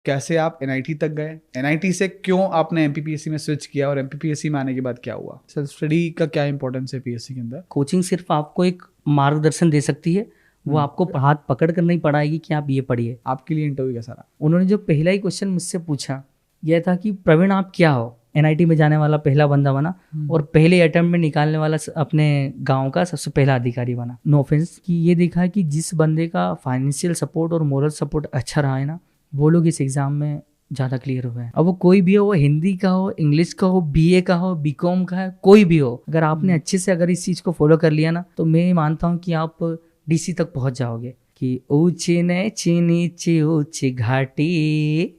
कैसे आप एनआईटी तक गए, एनआईटी से क्यों आपने एमपीपीएससी में स्विच किया और एमपीपीएससी में आने के बाद क्या हुआ, सेल्फ स्टडी का क्या इंपॉर्टेंस है पीएससी के अंदर। कोचिंग सिर्फ आपको एक मार्गदर्शन दे सकती है, वो आपको हाथ पकड़ कर नहीं पढ़ाएगी कि आप ये पढ़िए। आपके लिए इंटरव्यू कैसा रहा? उन्होंने जो पहला ही क्वेश्चन मुझसे पूछा यह था कि प्रवीण आप क्या हो। एनआईटी में जाने वाला पहला बंदा बना और पहले अटेम्प्ट में निकालने वाला अपने गांव का सबसे पहला अधिकारी बना। नो ऑफेंस कि ये देखा है कि जिस बंदे का फाइनेंशियल सपोर्ट और मोरल सपोर्ट अच्छा रहा है ना, वो लोग इस एग्जाम में ज़्यादा क्लियर हुए हैं। अब वो कोई भी हो, वो हिंदी का हो, इंग्लिश का हो, बीए का हो, बीकॉम का है, कोई भी हो, अगर आपने अच्छे से अगर इस चीज़ को फॉलो कर लिया ना, तो मैं मानता हूँ कि आप डीसी तक पहुँच जाओगे। कि ऊंची नीची नीची ऊंची घाटी,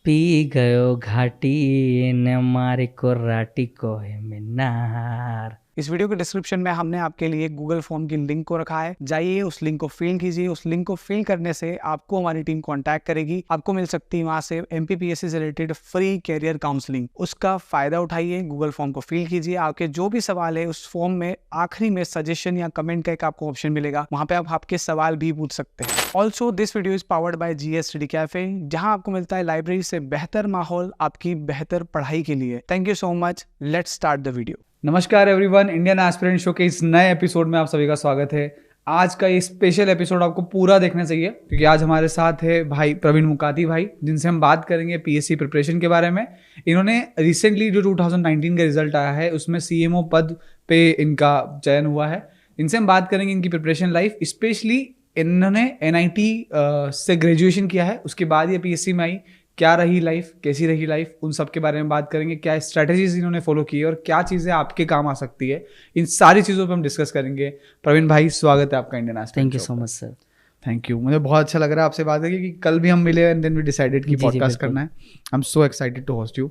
पी गयो घाटी न मारे को राटी को है मिनार। इस वीडियो के डिस्क्रिप्शन में हमने आपके लिए गूगल फॉर्म की लिंक को रखा है, जाइए उस लिंक को फिल कीजिए। उस लिंक को फिल करने से आपको हमारी टीम कांटेक्ट करेगी, आपको मिल सकती है वहां से एमपीपीएससी से रिलेटेड फ्री कैरियर काउंसलिंग। उसका फायदा उठाइए, गूगल फॉर्म को फिल कीजिए। आपके जो भी सवाल है उस फॉर्म में आखिरी में सजेशन या कमेंट का एक आपको ऑप्शन मिलेगा, वहां पे आप आपके सवाल भी पूछ सकते हैं। Also this video is powered by GS study cafe, जहां आपको मिलता है लाइब्रेरी से बेहतर माहौल आपकी बेहतर पढ़ाई के लिए। Thank you so much, let's start the video. नमस्कार एवरीवन, इंडियन एस्पिरेंट शो के इस नए एपिसोड में आप सभी का स्वागत है। आज का ये स्पेशल एपिसोड आपको पूरा देखना चाहिए क्योंकि आज हमारे साथ है भाई प्रवीण मुकाती भाई, जिनसे हम बात करेंगे पीएससी प्रिपरेशन के बारे में। इन्होंने रिसेंटली जो 2019 का रिजल्ट आया है उसमें सीएमओ पद पे इनका चयन हुआ है। इनसे हम बात करेंगे इनकी प्रिपरेशन लाइफ, स्पेशली इन्होंने एनआईटी से ग्रेजुएशन किया है, उसके बाद ये पीएससी में आई, क्या रही लाइफ, कैसी रही लाइफ, उन सब के बारे में बात करेंगे। क्या स्ट्रैटेजीज इन्होंने फॉलो की है और क्या चीज़ें आपके काम आ सकती है, इन सारी चीज़ों पे हम डिस्कस करेंगे। प्रवीण भाई, स्वागत है आपका Indian aspirant. Thank you so much sir. Thank you, मुझे बहुत अच्छा लग रहा है आपसे बात करके कि कल भी हम मिले एंड देन वी डिसाइडेड कि जी, पॉडकास्ट करना है। I am so excited to host you.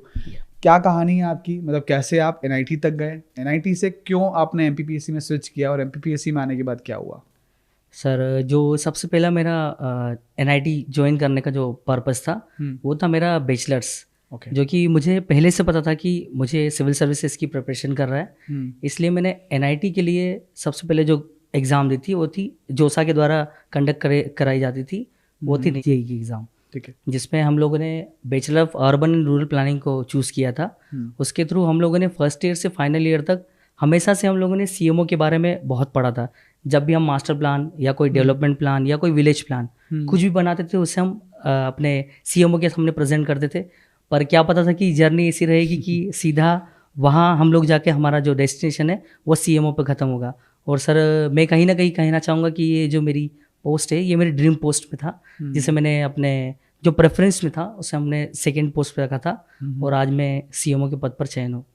क्या कहानी है आपकी, मतलब कैसे आप एनआईटी तक गए, एनआईटी से क्यों आपने एमपीपीएससी में स्विच किया और एमपीपीएससी में आने के बाद क्या हुआ? सर, जो सबसे पहला मेरा एनआईटी ज्वाइन करने का जो पर्पस था वो था मेरा बैचलर्स। जो कि मुझे पहले से पता था कि मुझे सिविल सर्विसेज की प्रिपरेशन कर रहा है, इसलिए मैंने एनआईटी के लिए सबसे पहले जो एग्ज़ाम दी थी वो थी जोसा के द्वारा कंडक्ट कराई जाती थी, वो थी जेईई की एग्ज़ाम। ठीक है। जिसमें हम लोगों ने bachelor of urban and rural planning को चूज़ किया था। उसके थ्रू हम लोगों ने फर्स्ट ईयर से फाइनल ईयर तक हमेशा से हम लोगों ने सीएमओ के बारे में बहुत पढ़ा था। जब भी हम मास्टर प्लान या कोई डेवलपमेंट प्लान या कोई विलेज प्लान कुछ भी बनाते थे, उससे हम अपने सीएमओ के सामने प्रेजेंट करते थे। पर क्या पता था कि जर्नी ऐसी रहेगी कि सीधा वहाँ हम लोग जाके हमारा जो डेस्टिनेशन है वो सीएमओ पे ख़त्म होगा। और सर, मैं कहीं ना कहीं कहना चाहूँगा कि ये जो मेरी पोस्ट है ये मेरी ड्रीम पोस्ट पे था, जिसे मैंने अपने जो प्रेफरेंस में था उसे हमने सेकेंड पोस्ट पे रखा था और आज मैं सीएमओ के पद पर चयन हो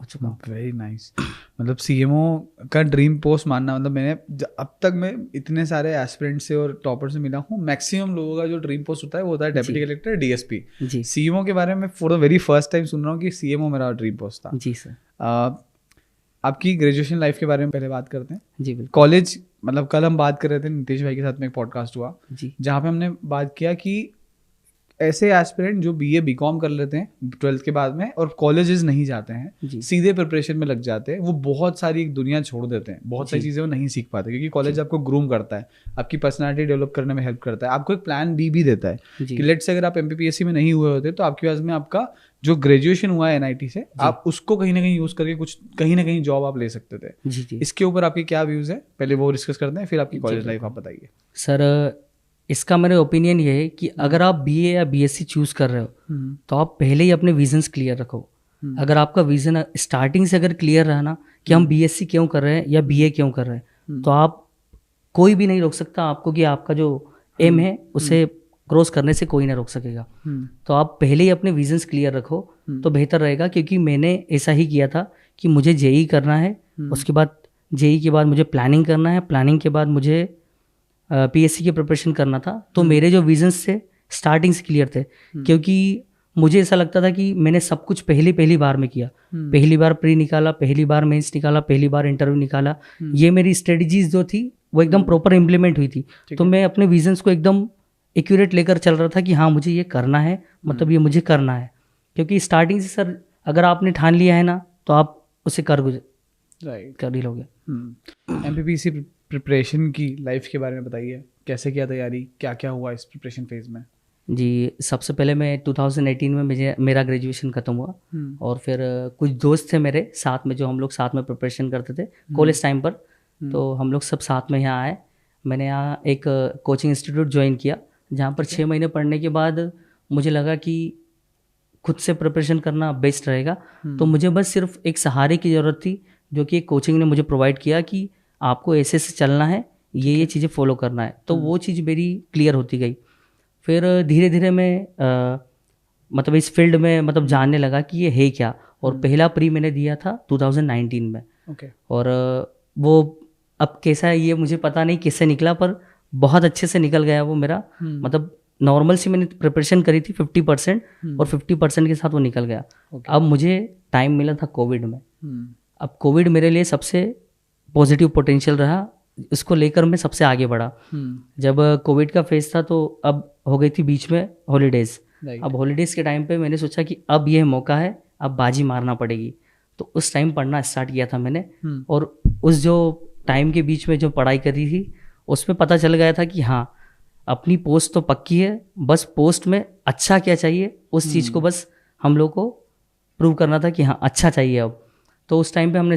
चुका हूँ। Very nice. मतलब सीएमओ का ड्रीम पोस्ट मानना, मतलब मैंने अब तक मैं इतने सारे एस्पिरेंट से और टॉपर से मिला हूँ, मैक्सिमम लोगों का जो ड्रीम पोस्ट होता है वो होता है डेप्यूटी कलेक्टर, डीएसपी। जी। सीएमओ के बारे में for the very first time सुन रहा हूँ कि सीएमओ मेरा ड्रीम पोस्ट था। जी सर। आपकी ग्रेजुएशन लाइफ के बारे में पहले बात करते हैं। जी बिल्कुल। कॉलेज, मतलब कल हम बात कर रहे थे नितेश भाई के साथ में, एक पॉडकास्ट हुआ जी, जहाँ पे हमने बात किया कि ऐसे एस्पिरेंट जो बीए बीकॉम कर लेते हैं 12th के बाद में और कॉलेजेस नहीं जाते हैं, सीधे प्रिपरेशन में लग जाते हैं, वो बहुत सारी एक दुनिया छोड़ देते हैं, बहुत सारी चीज़ें वो नहीं सीख पाते क्योंकि कॉलेज आपको ग्रूम करता है, आपकी पर्सनालिटी डेवलप करने में हेल्प करता है, आपको एक प्लान बी भी देता है कि लेट्स से अगर आप एमपीपीएससी में नहीं हुए होते तो आपके पास में आपका जो ग्रेजुएशन हुआ है एनआईटी से, आप उसको कहीं ना कहीं यूज़ करके कुछ कहीं ना कहीं जॉब आप ले सकते थे। जी। इसके ऊपर आपके क्या व्यूज़ है, पहले वो डिस्कस करते हैं, फिर आपकी कॉलेज लाइफ आप बताइए। सर, इसका मेरा ओपिनियन ये है कि अगर आप बीए या बीएससी चूज़ कर रहे हो तो आप पहले ही अपने विजन्स क्लियर रखो। अगर आपका विजन स्टार्टिंग से अगर क्लियर रहा ना कि हम बीएससी क्यों कर रहे हैं या बीए क्यों कर रहे हैं, तो आप कोई भी नहीं रोक सकता आपको कि आपका जो एम है उसे क्रॉस करने से कोई ना रोक सकेगा। तो आप पहले ही अपने विजन्स क्लियर रखो तो बेहतर रहेगा, क्योंकि मैंने ऐसा ही किया था कि मुझे जेईई करना है, उसके बाद जेईई के बाद मुझे प्लानिंग करना है, प्लानिंग के बाद मुझे पीएससी की प्रिपरेशन करना था। तो मेरे जो विजन्स थे स्टार्टिंग से क्लियर थे, क्योंकि मुझे ऐसा लगता था कि मैंने सब कुछ पहली बार में किया। पहली बार प्री निकाला, पहली बार मेंस निकाला, पहली बार इंटरव्यू निकाला। ये मेरी स्ट्रेटजीज जो थी वो एकदम प्रॉपर इम्प्लीमेंट हुई थी। तो मैं अपने विजन्स को एकदम एक्यूरेट लेकर चल रहा था कि हाँ मुझे ये करना है, मतलब ये मुझे करना है। क्योंकि स्टार्टिंग से सर अगर आपने ठान लिया है ना तो आप उसे कर ही लोगे। एमपीपीएससी प्रिपरेशन की लाइफ के बारे में बताइए, कैसे किया तैयारी, क्या क्या हुआ इस प्रिपरेशन फेज में? जी, सबसे पहले मैं 2018 में मेरा ग्रेजुएशन ख़त्म हुआ। और फिर कुछ दोस्त थे मेरे साथ में, जो हम लोग साथ में प्रिपरेशन करते थे कॉलेज टाइम पर। तो हम लोग सब साथ में यहाँ आए। मैंने यहाँ एक कोचिंग इंस्टीट्यूट ज्वाइन किया, जहाँ पर 6 महीने पढ़ने के बाद मुझे लगा कि खुद से प्रिपरेशन करना बेस्ट रहेगा। तो मुझे बस सिर्फ एक सहारे की ज़रूरत थी, जो कि एक कोचिंग ने मुझे प्रोवाइड किया कि आपको ऐसे से चलना है, ये चीज़ें फॉलो करना है। तो वो चीज़ मेरी क्लियर होती गई। फिर धीरे धीरे मैं मतलब इस फील्ड में मतलब जानने लगा कि ये है क्या। और पहला प्री मैंने दिया था 2019 में। और वो अब कैसा है ये मुझे पता नहीं कैसे निकला, पर बहुत अच्छे से निकल गया वो मेरा। मतलब नॉर्मल से मैंने प्रिपरेशन करी थी 50% और 50% के साथ वो निकल गया। अब मुझे टाइम मिला था कोविड में। अब कोविड मेरे लिए सबसे पॉजिटिव पोटेंशियल रहा, इसको लेकर मैं सबसे आगे बढ़ा। जब कोविड का फेज था तो अब हो गई थी बीच में हॉलीडेज़। अब हॉलीडेज़ के टाइम पे मैंने सोचा कि अब यह मौका है, अब बाजी मारना पड़ेगी। तो उस टाइम पढ़ना स्टार्ट किया था मैंने। और उस जो टाइम के बीच में जो पढ़ाई करी थी उसमें पता चल गया था कि हाँ, अपनी पोस्ट तो पक्की है, बस पोस्ट में अच्छा क्या चाहिए उस चीज़ को बस हम लोग को प्रूव करना था कि हाँ अच्छा चाहिए अब। तो उस टाइम पे हमने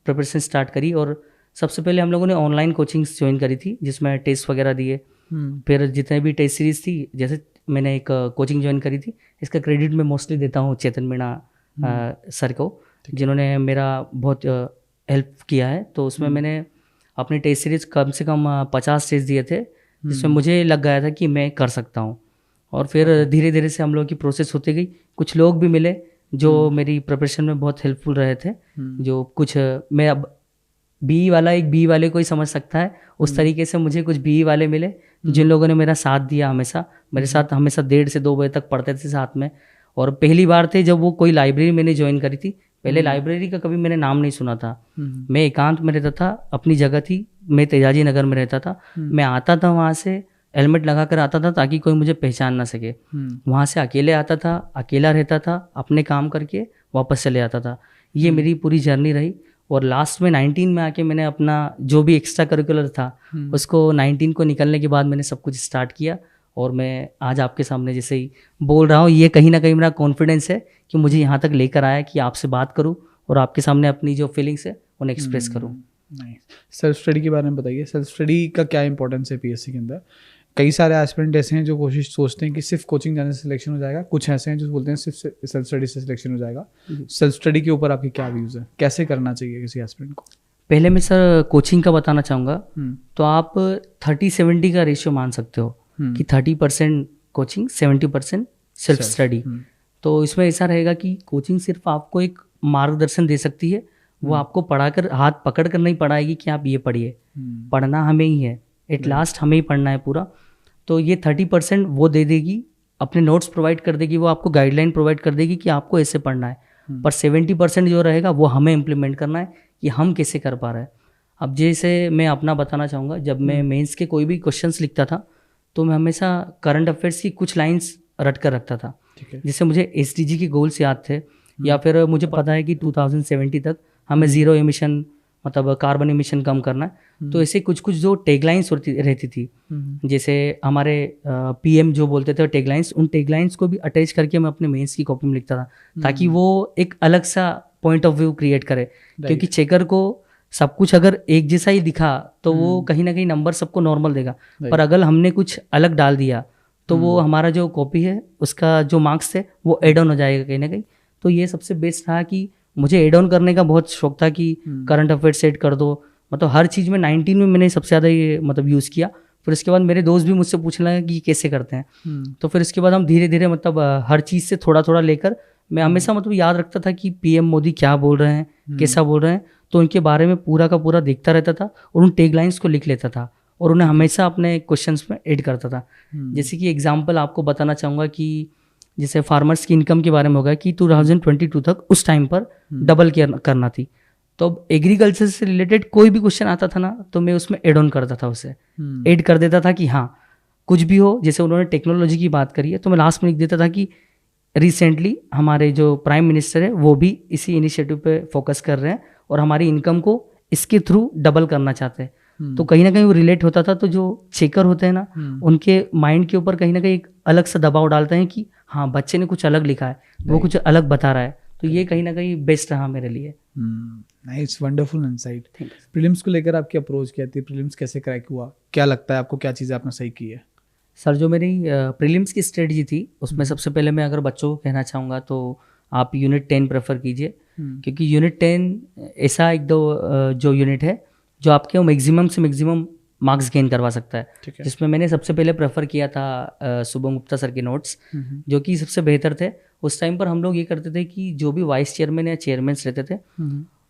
प्रिपरेशन स्टार्ट करी। और सबसे पहले हम लोगों ने ऑनलाइन कोचिंग्स ज्वाइन करी थी, जिसमें टेस्ट वगैरह दिए। फिर जितने भी टेस्ट सीरीज थी, जैसे मैंने एक कोचिंग ज्वाइन करी थी, इसका क्रेडिट मैं मोस्टली देता हूँ चेतन मीणा सर को, जिन्होंने मेरा बहुत हेल्प किया है। तो उसमें मैंने अपनी टेस्ट सीरीज कम से कम 50 टेस्ट दिए थे, जिसमें मुझे लग गया था कि मैं कर सकता हूँ। और फिर धीरे धीरे से हम लोग की प्रोसेस होती गई। कुछ लोग भी मिले जो मेरी प्रिपरेशन में बहुत हेल्पफुल रहे थे। जो कुछ मैं अब बी वाला एक बी वाले को ही समझ सकता है, उस तरीके से मुझे कुछ बी वाले मिले जिन लोगों ने मेरा साथ दिया। हमेशा मेरे साथ हमेशा 1:30 से 2 बजे तक पढ़ते थे साथ में। और पहली बार थे जब वो कोई लाइब्रेरी मैंने ज्वाइन करी थी। पहले लाइब्रेरी का कभी मैंने नाम नहीं सुना था। मैं एकांत में रहता था, अपनी जगह थी, मैं तेजाजी नगर में रहता था। मैं आता था वहाँ से हेलमेट लगा कर आता था ताकि कोई मुझे पहचान ना सके। वहाँ से अकेले आता था, अकेला रहता था, अपने काम करके वापस चले आता था। ये मेरी पूरी जर्नी रही। और लास्ट में 19 में आके मैंने अपना जो भी एक्स्ट्रा करिकुलर था उसको 19 को निकलने के बाद मैंने सब कुछ स्टार्ट किया। और मैं आज आपके सामने जैसे ही बोल रहा हूँ, ये कहीं ना कहीं मेरा कॉन्फिडेंस है कि मुझे यहाँ तक लेकर आया कि आपसे बात करूँ और आपके सामने अपनी जो फीलिंग्स है उन्हें एक्सप्रेस करूँ। सेल्फ स्टडी के बारे में बताइए। सेल्फ स्टडी का क्या इंपॉर्टेंस है पीएससी के अंदर? कई सारे एस्पिरेंट ऐसे हैं जो कोशिश सोचते हैं कि सिर्फ कोचिंग जाने से सिलेक्शन हो जाएगा, कुछ ऐसे हैं जो बोलते हैं सिर्फ सेल्फ स्टडी से सिलेक्शन हो जाएगा। सेल्फ स्टडी के ऊपर आपके क्या व्यूज़ है, कैसे करना चाहिए किसी एस्पिरेंट को? पहले मैं सर कोचिंग का बताना चाहूँगा। तो आप 30-70 का रेशियो मान सकते हो कि 30% कोचिंग, 70% सेल्फ स्टडी। तो इसमें ऐसा रहेगा कि कोचिंग सिर्फ आपको एक मार्गदर्शन दे सकती है, वो आपको पढ़ाकर हाथ पकड़ कर नहीं पढ़ाएगी कि आप ये पढ़िए। पढ़ना हमें ही है, एट लास्ट हमें ही पढ़ना है पूरा। तो ये 30% वो दे देगी, अपने नोट्स प्रोवाइड कर देगी, वो आपको गाइडलाइन प्रोवाइड कर देगी कि आपको ऐसे पढ़ना है। पर 70% जो रहेगा वो हमें इम्प्लीमेंट करना है कि हम कैसे कर पा रहे हैं। अब जैसे मैं अपना बताना चाहूँगा, जब मैं मेंस के कोई भी क्वेश्चंस लिखता था तो मैं हमेशा करंट अफेयर्स की कुछ लाइंस रट कर रखता था, जिससे मुझे SDG के गोल्स याद थे। या फिर मुझे पता है कि 2070 तक हमें 0 एमिशन मतलब कार्बन एमिशन कम करना है। तो ऐसे कुछ कुछ जो टैगलाइंस रहती थी, जैसे हमारे PM जो बोलते थे टैगलाइंस, उन टैगलाइंस को भी अटैच करके मैं अपने मेंस की कॉपी में लिखता था, ताकि वो एक अलग सा पॉइंट ऑफ व्यू क्रिएट करे। क्योंकि चेकर को सब कुछ अगर एक जैसा ही दिखा तो वो कहीं ना कहीं नंबर सबको नॉर्मल देगा, पर अगर हमने कुछ अलग डाल दिया तो वो हमारा जो कॉपी है उसका जो मार्क्स थे वो एड ऑन हो जाएगा कहीं ना कहीं। तो ये सबसे बेस्ट रहा कि मुझे एड ऑन करने का बहुत शौक था कि करंट अफेयर सेट कर दो। मतलब हर चीज़ में 19 में मैंने सबसे ज़्यादा ये मतलब यूज़ किया। फिर इसके बाद मेरे दोस्त भी मुझसे पूछने लगे कि कैसे करते हैं। तो फिर इसके बाद हम धीरे धीरे मतलब हर चीज़ से थोड़ा थोड़ा लेकर मैं हमेशा मतलब याद रखता था कि PM मोदी क्या बोल रहे हैं, कैसा बोल रहे हैं। तो उनके बारे में पूरा का पूरा देखता रहता था और उन टैगलाइंस को लिख लेता था और उन्हें हमेशा अपने क्वेश्चंस में ऐड करता था। जैसे कि एग्जांपल आपको बताना चाहूँगा कि जैसे फार्मर्स की इनकम के बारे में होगा कि 2022 तक उस टाइम पर डबल करना थी। तो अब एग्रीकल्चर से रिलेटेड कोई भी क्वेश्चन आता था ना तो मैं उसमें एड ऑन करता था, उसे ऐड कर देता था कि हाँ कुछ भी हो। जैसे उन्होंने टेक्नोलॉजी की बात करी है तो मैं लास्ट में लिख देता था कि रिसेंटली हमारे जो प्राइम मिनिस्टर है वो भी इसी इनिशिएटिव पे फोकस कर रहे हैं और हमारी इनकम को इसके थ्रू डबल करना चाहते हैं। तो कहीं ना कहीं वो रिलेट होता था। तो जो चेकर होते हैं ना उनके माइंड के ऊपर कहीं ना कहीं एक अलग सा दबाव डालते हैं कि हाँ बच्चे ने कुछ अलग लिखा है, वो कुछ अलग बता रहा है, तो ये कहीं ना कहीं बेस्ट रहा मेरे लिए। Nice, wonderful insight. प्रीलिम्स को लेकर आपकी अप्रोच क्या थी? प्रीलिम्स कैसे क्रैक हुआ? क्या लगता है आपको, क्या चीज़ें आपने सही की है? सर जो मेरी प्रीलिम्स की स्ट्रेटजी थी उसमें सबसे पहले मैं अगर बच्चों को कहना चाहूँगा तो आप यूनिट 10 प्रेफर कीजिए, क्योंकि यूनिट 10 ऐसा एक दो जो यूनिट है जो आपके मैक्सिमम से मैक्सिमम मार्क्स गेन करवा सकता है, जिसमें मैंने सबसे पहले प्रेफर किया था शुभम गुप्ता सर के नोट्स, जो कि सबसे बेहतर थे। उस टाइम पर हम लोग ये करते थे कि जो भी वाइस चेयरमैन या चेयरमैन्स रहते थे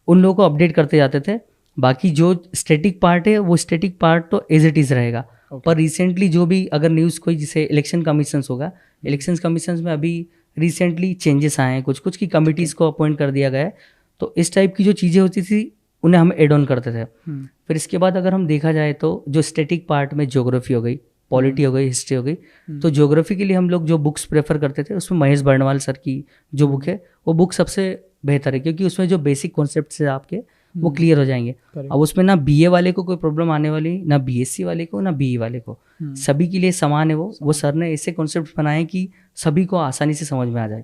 उन लोगों को अपडेट करते जाते थे, बाकी जो स्टैटिक पार्ट है वो स्टैटिक पार्ट तो एज इट इज़ रहेगा। पर रिसेंटली जो भी अगर न्यूज़ कोई जैसे इलेक्शन कमीशन होगा, इलेक्शन कमीशन में अभी रिसेंटली चेंजेस आए हैं कुछ कुछ की कमिटीज़ को अपॉइंट कर दिया गया है, तो इस टाइप की जो चीज़ें होती थी उन्हें हम एड ऑन करते थे। फिर इसके बाद अगर हम देखा जाए तो जो स्टैटिक पार्ट में ज्योग्राफी हो गई, पॉलिटी हो गई, हिस्ट्री हो गई, तो ज्योग्राफी के लिए हम लोग जो बुक्स प्रेफर करते थे उसमें महेश बर्णवाल सर की जो बुक है वो बुक सबसे बेहतर है, क्योंकि उसमें जो बेसिक कॉन्सेप्ट्स है आपके वो क्लियर हो जाएंगे। अब उसमें ना बीए वाले को कोई प्रॉब्लम आने वाली, ना बीएससी वाले को, ना बीई वाले को, सभी के लिए समान है। वो सर ने ऐसे कॉन्सेप्ट बनाए कि सभी को आसानी से समझ में आ जाए,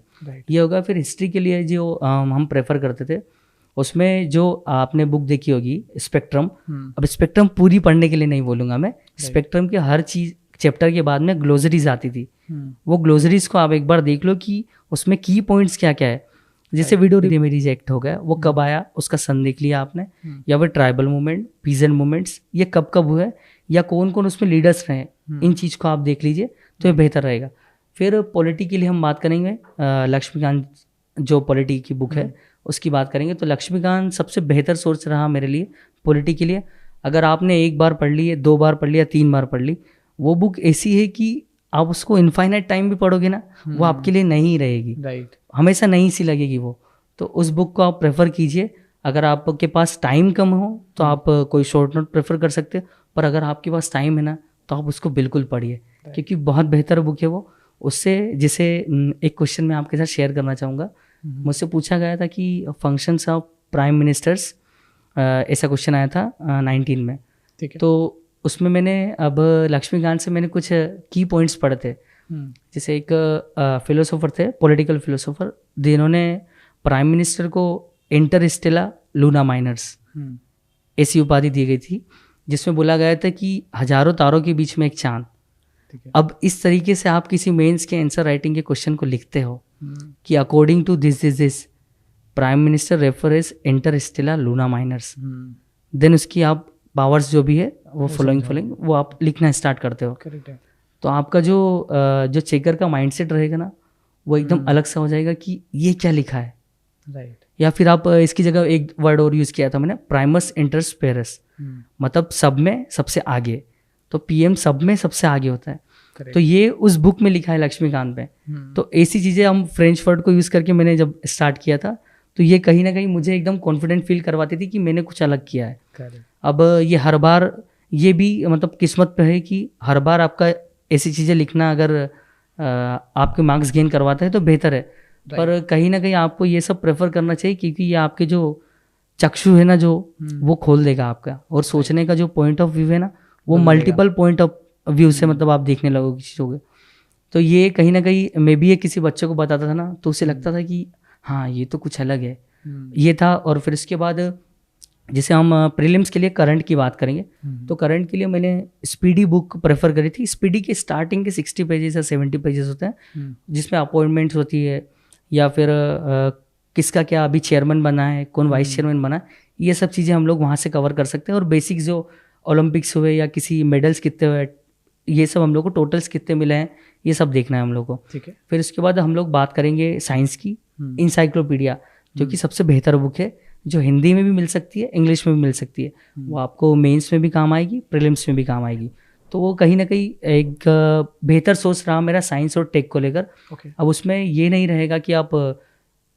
ये होगा। फिर हिस्ट्री के लिए जो हम प्रेफर करते थे उसमें जो आपने बुक देखी होगी स्पेक्ट्रम, अब स्पेक्ट्रम पूरी पढ़ने के लिए नहीं बोलूँगा मैं, स्पेक्ट्रम के हर चीज़ चैप्टर के बाद में ग्लोसरीज आती थी, वो ग्लोसरीज को आप एक बार देख लो कि उसमें की पॉइंट्स क्या क्या है। जैसे वीडियो रेमेडीज एक्ट हो गया, वो कब आया उसका सन देख लिया आपने, या फिर ट्राइबल मूवमेंट, पीजेंट मूवमेंट्स ये कब कब हुए, या कौन कौन उसमें लीडर्स रहे, इन चीज़ को आप देख लीजिए तो ये बेहतर रहेगा। फिर पॉलिटी के लिए हम बात करेंगे, लक्ष्मीकांत जो पॉलिटी की बुक है उसकी बात करेंगे, तो लक्ष्मीकांत सबसे बेहतर सोर्स रहा मेरे लिए पॉलिटी के लिए। अगर आपने एक बार पढ़ ली है, 2 बार पढ़ लिया, 3 बार पढ़ ली, वो बुक ऐसी है कि आप उसको इनफाइनाइट टाइम भी पढ़ोगे ना वो आपके लिए नहीं रहेगी, हमेशा नई सी लगेगी वो। तो उस बुक को आप प्रेफर कीजिए। अगर आपके पास टाइम कम हो तो आप कोई शॉर्ट नोट प्रेफर कर सकते हो, पर अगर आपके पास टाइम है ना तो आप उसको बिल्कुल पढ़िए, क्योंकि बहुत बेहतर बुक है वो। उससे जैसे एक क्वेश्चन मैं आपके साथ शेयर करना चाहूँगा, मुझसे पूछा गया था कि फंक्शंस ऑफ प्राइम मिनिस्टर्स, ऐसा क्वेश्चन आया था 19 में, तो उसमें मैंने अब लक्ष्मीकांत से मैंने कुछ की पॉइंट्स पढ़े थे। जैसे एक फिलोसोफर थे, पॉलिटिकल फिलोसोफर, जिन्होंने प्राइम मिनिस्टर को इंटरस्टेलर लूना माइनर्स ऐसी उपाधि दी गई थी, जिसमें बोला गया था कि हजारों तारों के बीच में एक चांद। अब इस तरीके से आप किसी मेंस के आंसर राइटिंग के क्वेश्चन को लिखते हो कि according to this prime minister refer as interstellar lunar miners, then उसकी आप पावर्स जो भी है वो फॉलोइंग वो आप लिखना स्टार्ट करते हो। तो आपका जो चेकर का माइंडसेट रहेगा ना वो एकदम अलग सा हो जाएगा कि ये क्या लिखा है। या फिर आप इसकी जगह एक वर्ड और यूज़ किया था मैंने, प्राइमस इंटर पेरस, मतलब सब में सबसे आगे, तो पीएम सब में सबसे आगे होता है। तो ये उस बुक में लिखा है लक्ष्मीकांत में। तो ऐसी चीज़ें हम फ्रेंच वर्ड को यूज़ करके मैंने जब स्टार्ट किया था तो ये कहीं ना कहीं मुझे एकदम कॉन्फिडेंट फील करवाती थी कि मैंने कुछ अलग किया है। अब ये हर बार ये भी मतलब किस्मत पे है कि हर बार आपका ऐसी चीज़ें लिखना अगर आपके मार्क्स गेन करवाता है तो बेहतर है, पर कहीं ना कहीं आपको ये सब प्रेफर करना चाहिए, क्योंकि ये आपके जो चक्षु है ना जो वो खोल देगा आपका, और सोचने का जो पॉइंट ऑफ व्यू है ना वो मल्टीपल पॉइंट ऑफ व्यू से मतलब आप देखने लगोगे चीज़ों को। तो ये कहीं ना कहीं मैं भी ये किसी बच्चे को बताता था ना तो उसे लगता था कि हाँ ये तो कुछ अलग है, ये था। और फिर इसके बाद जैसे हम प्रीलिम्स के लिए करंट की बात करेंगे तो करंट के लिए मैंने स्पीडी बुक प्रेफर करी थी। स्पीडी के स्टार्टिंग के 60 पेजेस या 70 पेजेस होते हैं, जिसमें अपॉइंटमेंट्स होती है या फिर किसका क्या अभी चेयरमैन बना है, कौन वाइस चेयरमैन बना है, ये सब चीज़ें हम लोग वहाँ से कवर कर सकते हैं। और बेसिक्स जो ओलंपिक्स हुए या किसी मेडल्स कितने हुए, ये सब हम लोग को टोटल्स कितने मिले हैं ये सब देखना है हम लोग को। ठीक है। फिर उसके बाद हम लोग बात करेंगे साइंस की, इंसाइक्लोपीडिया जो कि सबसे बेहतर बुक है, जो हिंदी में भी मिल सकती है, इंग्लिश में भी मिल सकती है। वो आपको मेंस में भी काम आएगी, प्रीलिम्स में भी काम आएगी। तो वो कहीं ना कहीं एक बेहतर सोच रहा मेरा साइंस और टेक को लेकर। अब उसमें ये नहीं रहेगा कि आप